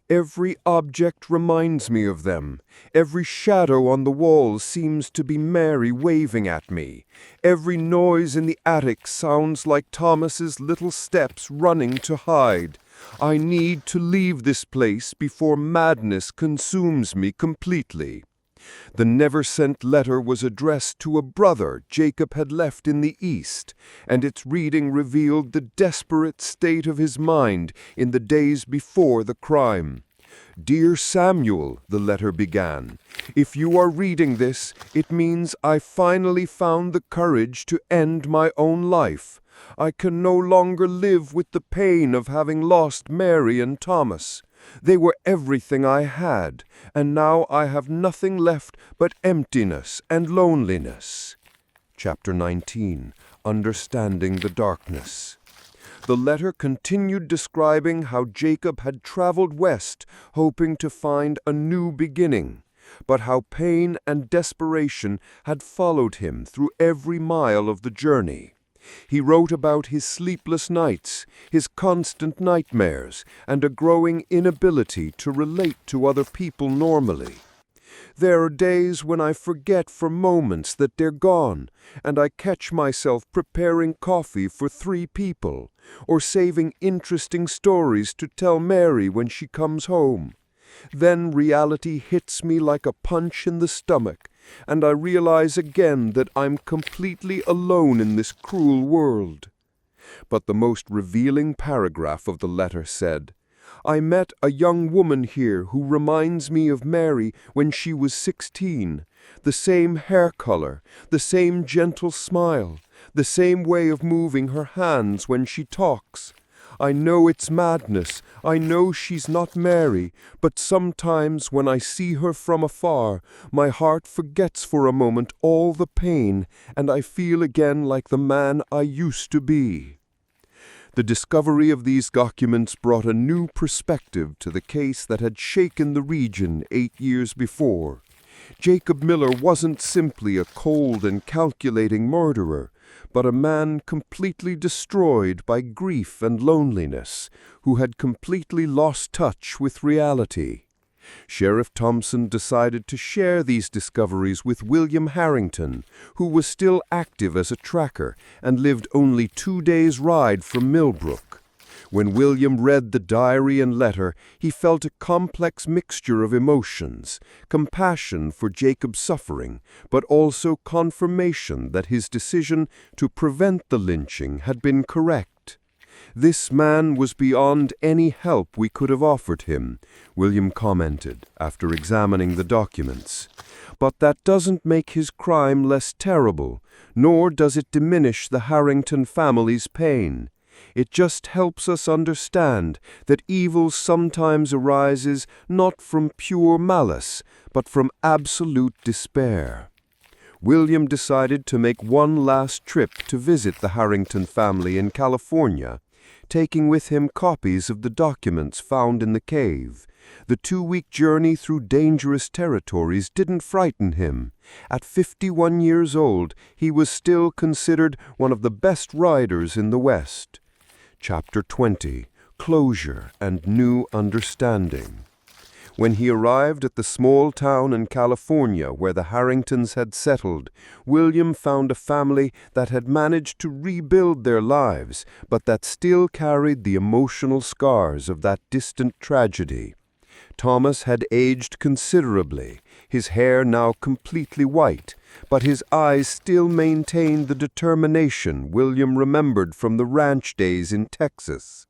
"Every object reminds me of them. Every shadow on the walls seems to be Mary waving at me. Every noise in the attic sounds like Thomas's little steps running to hide. I need to leave this place before madness consumes me completely." The never-sent letter was addressed to a brother Jacob had left in the East, and its reading revealed the desperate state of his mind in the days before the crime. "Dear Samuel," the letter began, "if you are reading this, it means I finally found the courage to end my own life. I can no longer live with the pain of having lost Mary and Thomas. They were everything I had, and now I have nothing left but emptiness and loneliness." Chapter 19. Understanding the Darkness. The letter continued describing how Jacob had traveled west, hoping to find a new beginning, but how pain and desperation had followed him through every mile of the journey. He wrote about his sleepless nights, his constant nightmares, and a growing inability to relate to other people normally. "There are days when I forget for moments that they're gone, and I catch myself preparing coffee for 3 people, or saving interesting stories to tell Mary when she comes home. Then reality hits me like a punch in the stomach, and I realize again that I'm completely alone in this cruel world." But the most revealing paragraph of the letter said, "I met a young woman here who reminds me of Mary when she was 16. The same hair color, the same gentle smile, the same way of moving her hands when she talks. I know it's madness, I know she's not Mary, but sometimes when I see her from afar, my heart forgets for a moment all the pain, and I feel again like the man I used to be." The discovery of these documents brought a new perspective to the case that had shaken the region 8 years before. Jacob Miller wasn't simply a cold and calculating murderer, but a man completely destroyed by grief and loneliness, who had completely lost touch with reality. Sheriff Thompson decided to share these discoveries with William Harrington, who was still active as a tracker and lived only 2 days' ride from Millbrook. When William read the diary and letter, he felt a complex mixture of emotions, compassion for Jacob's suffering, but also confirmation that his decision to prevent the lynching had been correct. "This man was beyond any help we could have offered him," William commented after examining the documents. "But that doesn't make his crime less terrible, nor does it diminish the Harrington family's pain. It just helps us understand that evil sometimes arises not from pure malice, but from absolute despair." William decided to make one last trip to visit the Harrington family in California, taking with him copies of the documents found in the cave. The 2-week journey through dangerous territories didn't frighten him. At 51 years old, he was still considered one of the best riders in the West. Chapter 20. Closure and New Understanding. When he arrived at the small town in California where the Harringtons had settled, William found a family that had managed to rebuild their lives, but that still carried the emotional scars of that distant tragedy. Thomas had aged considerably, his hair now completely white, but his eyes still maintained the determination William remembered from the ranch days in Texas.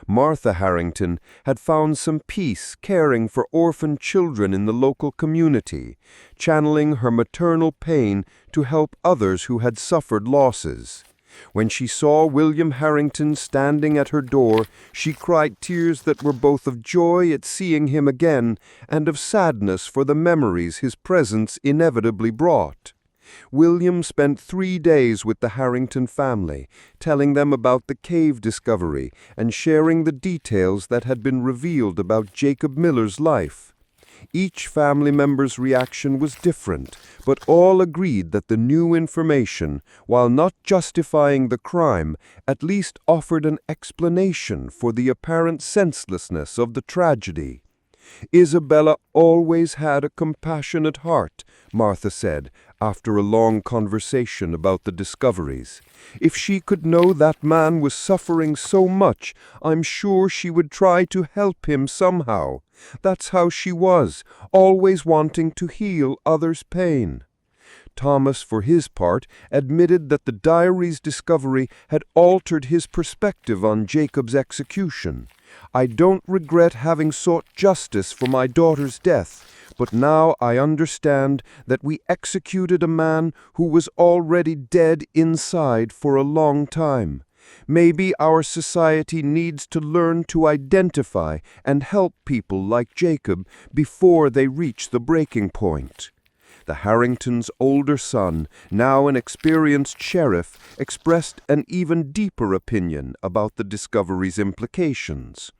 Martha Harrington had found some peace caring for orphan children in the local community, channeling her maternal pain to help others who had suffered losses. When she saw William Harrington standing at her door, she cried tears that were both of joy at seeing him again and of sadness for the memories his presence inevitably brought. William spent 3 days with the Harrington family, telling them about the cave discovery and sharing the details that had been revealed about Jacob Miller's life. Each family member's reaction was different, but all agreed that the new information, while not justifying the crime, at least offered an explanation for the apparent senselessness of the tragedy. "Isabella always had a compassionate heart," Martha said, after a long conversation about the discoveries. "If she could know that man was suffering so much, I'm sure she would try to help him somehow. That's how she was, always wanting to heal others' pain." Thomas, for his part, admitted that the diary's discovery had altered his perspective on Jacob's execution. "I don't regret having sought justice for my daughter's death, but now I understand that we executed a man who was already dead inside for a long time. Maybe our society needs to learn to identify and help people like Jacob before they reach the breaking point." The Harringtons' older son, now an experienced sheriff, expressed an even deeper opinion about the discovery's implications.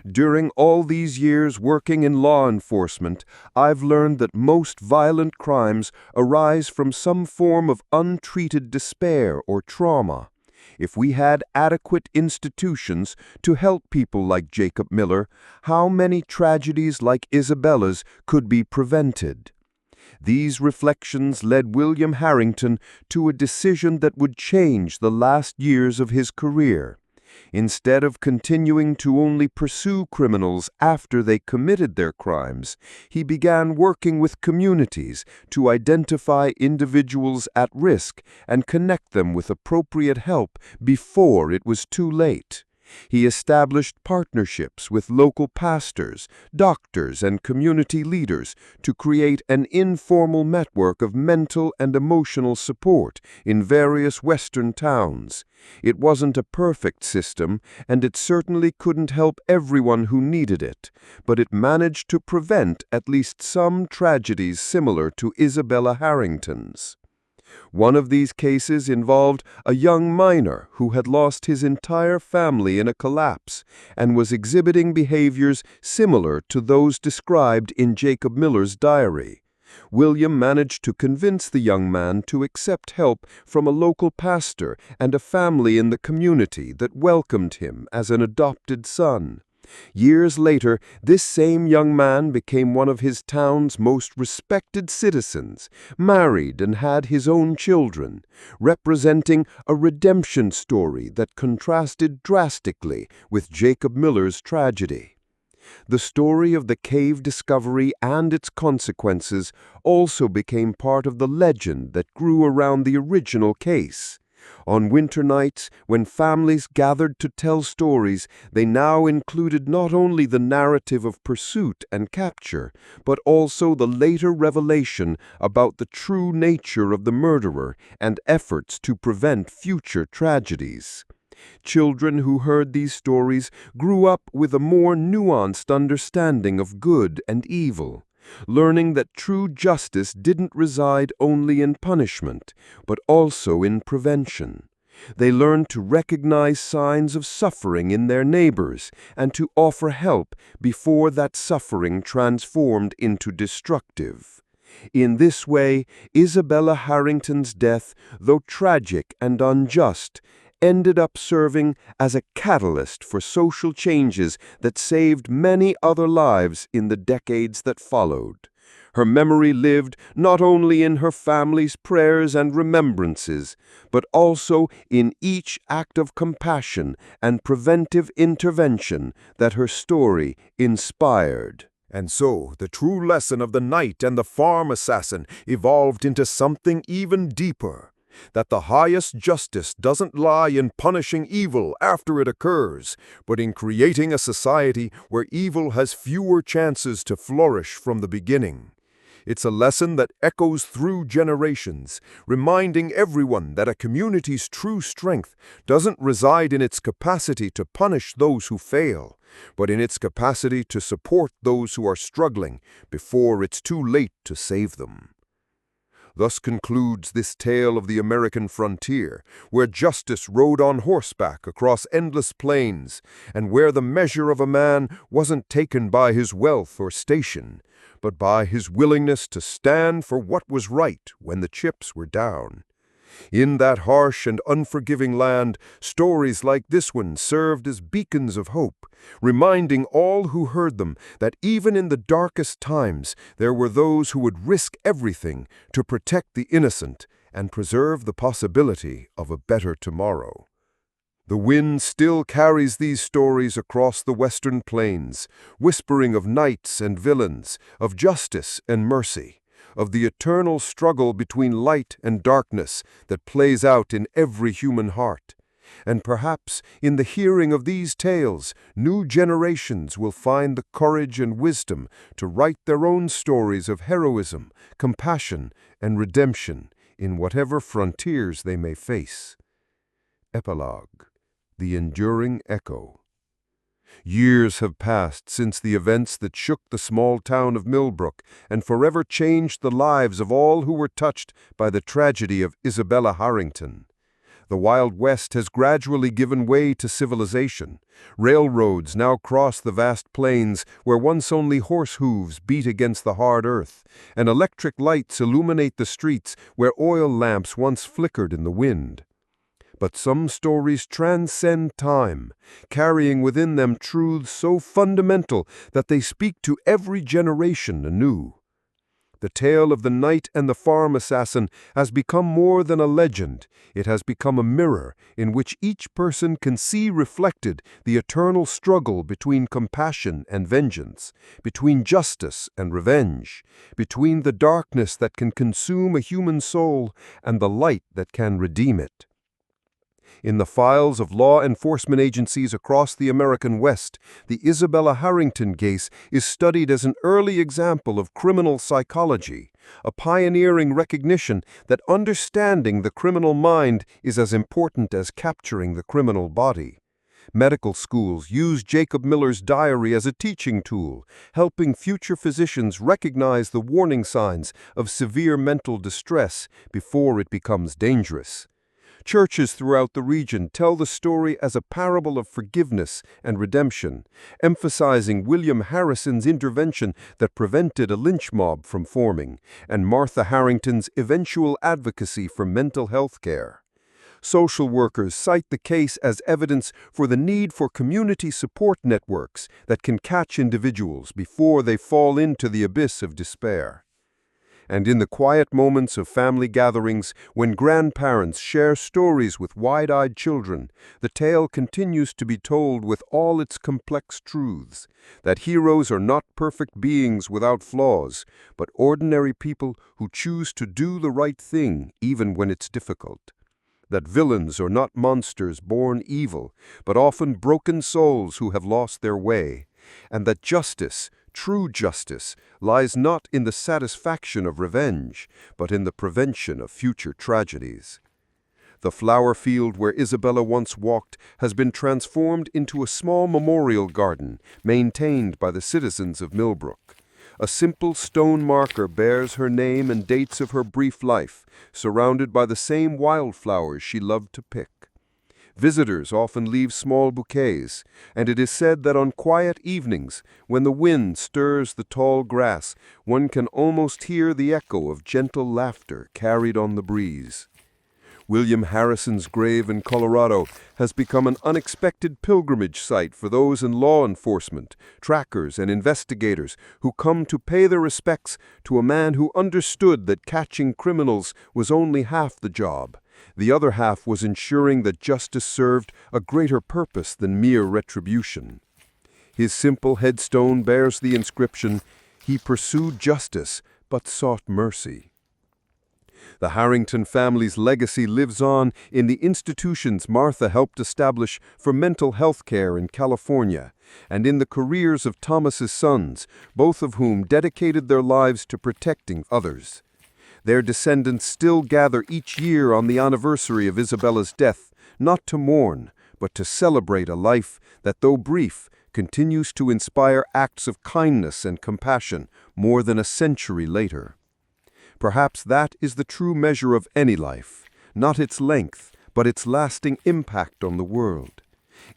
"During all these years working in law enforcement, I've learned that most violent crimes arise from some form of untreated despair or trauma. If we had adequate institutions to help people like Jacob Miller, how many tragedies like Isabella's could be prevented?" These reflections led William Harrington to a decision that would change the last years of his career. Instead of continuing to only pursue criminals after they committed their crimes, he began working with communities to identify individuals at risk and connect them with appropriate help before it was too late. He established partnerships with local pastors, doctors, and community leaders to create an informal network of mental and emotional support in various Western towns. It wasn't a perfect system, and it certainly couldn't help everyone who needed it, but it managed to prevent at least some tragedies similar to Isabella Harrington's. One of these cases involved a young miner who had lost his entire family in a collapse and was exhibiting behaviors similar to those described in Jacob Miller's diary. William managed to convince the young man to accept help from a local pastor and a family in the community that welcomed him as an adopted son. Years later, this same young man became one of his town's most respected citizens, married and had his own children, representing a redemption story that contrasted drastically with Jacob Miller's tragedy. The story of the cave discovery and its consequences also became part of the legend that grew around the original case. On winter nights, when families gathered to tell stories, they now included not only the narrative of pursuit and capture, but also the later revelation about the true nature of the murderer and efforts to prevent future tragedies. Children who heard these stories grew up with a more nuanced understanding of good and evil, learning that true justice didn't reside only in punishment, but also in prevention. They learned to recognize signs of suffering in their neighbors and to offer help before that suffering transformed into destructive. In this way, Isabella Harrington's death, though tragic and unjust, ended up serving as a catalyst for social changes that saved many other lives in the decades that followed. Her memory lived not only in her family's prayers and remembrances, but also in each act of compassion and preventive intervention that her story inspired. And so, the true lesson of the knight and the farm assassin evolved into something even deeper. That the highest justice doesn't lie in punishing evil after it occurs, but in creating a society where evil has fewer chances to flourish from the beginning. It's a lesson that echoes through generations, reminding everyone that a community's true strength doesn't reside in its capacity to punish those who fail, but in its capacity to support those who are struggling before it's too late to save them. Thus concludes this tale of the American frontier, where justice rode on horseback across endless plains, and where the measure of a man wasn't taken by his wealth or station, but by his willingness to stand for what was right when the chips were down. In that harsh and unforgiving land, stories like this one served as beacons of hope, reminding all who heard them that even in the darkest times there were those who would risk everything to protect the innocent and preserve the possibility of a better tomorrow. The wind still carries these stories across the western plains, whispering of knights and villains, of justice and mercy, of the eternal struggle between light and darkness that plays out in every human heart. And perhaps in the hearing of these tales, new generations will find the courage and wisdom to write their own stories of heroism, compassion, and redemption in whatever frontiers they may face. Epilogue. The Enduring Echo. Years have passed since the events that shook the small town of Millbrook and forever changed the lives of all who were touched by the tragedy of Isabella Harrington. The Wild West has gradually given way to civilization. Railroads now cross the vast plains where once only horse hooves beat against the hard earth, and electric lights illuminate the streets where oil lamps once flickered in the wind. But some stories transcend time, carrying within them truths so fundamental that they speak to every generation anew. The tale of the knight and the farm assassin has become more than a legend. It has become a mirror in which each person can see reflected the eternal struggle between compassion and vengeance, between justice and revenge, between the darkness that can consume a human soul and the light that can redeem it. In the files of law enforcement agencies across the American West, the Isabella Harrington case is studied as an early example of criminal psychology, a pioneering recognition that understanding the criminal mind is as important as capturing the criminal body. Medical schools use Jacob Miller's diary as a teaching tool, helping future physicians recognize the warning signs of severe mental distress before it becomes dangerous. Churches throughout the region tell the story as a parable of forgiveness and redemption, emphasizing William Harrison's intervention that prevented a lynch mob from forming, and Martha Harrington's eventual advocacy for mental health care. Social workers cite the case as evidence for the need for community support networks that can catch individuals before they fall into the abyss of despair. And in the quiet moments of family gatherings, when grandparents share stories with wide-eyed children, the tale continues to be told with all its complex truths, that heroes are not perfect beings without flaws, but ordinary people who choose to do the right thing even when it's difficult. That villains are not monsters born evil, but often broken souls who have lost their way, and that justice, true justice, lies not in the satisfaction of revenge, but in the prevention of future tragedies. The flower field where Isabella once walked has been transformed into a small memorial garden maintained by the citizens of Millbrook. A simple stone marker bears her name and dates of her brief life, surrounded by the same wildflowers she loved to pick. Visitors often leave small bouquets, and it is said that on quiet evenings, when the wind stirs the tall grass, one can almost hear the echo of gentle laughter carried on the breeze. William Harrison's grave in Colorado has become an unexpected pilgrimage site for those in law enforcement, trackers, and investigators who come to pay their respects to a man who understood that catching criminals was only half the job. The other half was ensuring that justice served a greater purpose than mere retribution. His simple headstone bears the inscription, "He pursued justice, but sought mercy." The Harrington family's legacy lives on in the institutions Martha helped establish for mental health care in California, and in the careers of Thomas's sons, both of whom dedicated their lives to protecting others. Their descendants still gather each year on the anniversary of Isabella's death, not to mourn, but to celebrate a life that, though brief, continues to inspire acts of kindness and compassion more than a century later. Perhaps that is the true measure of any life, not its length, but its lasting impact on the world.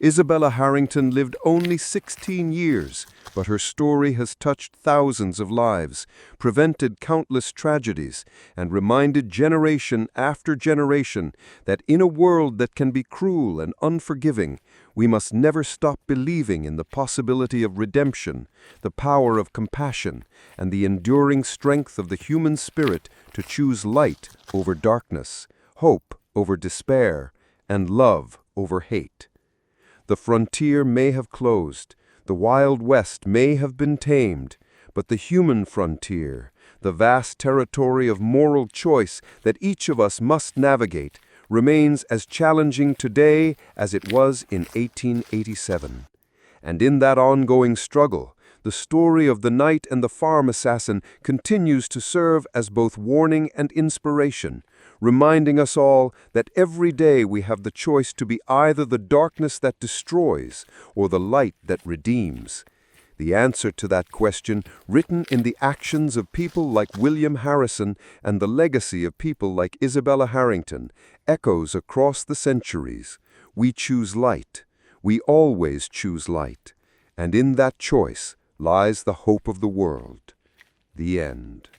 Isabella Harrington lived only 16 years, but her story has touched thousands of lives, prevented countless tragedies, and reminded generation after generation that in a world that can be cruel and unforgiving, we must never stop believing in the possibility of redemption, the power of compassion, and the enduring strength of the human spirit to choose light over darkness, hope over despair, and love over hate. The frontier may have closed, the Wild West may have been tamed, but the human frontier, the vast territory of moral choice that each of us must navigate, remains as challenging today as it was in 1887. And in that ongoing struggle, the story of the knight and the farm assassin continues to serve as both warning and inspiration, reminding us all that every day we have the choice to be either the darkness that destroys or the light that redeems. The answer to that question, written in the actions of people like William Harrison and the legacy of people like Isabella Harrington, echoes across the centuries. We choose light. We always choose light. And in that choice lies the hope of the world. The end.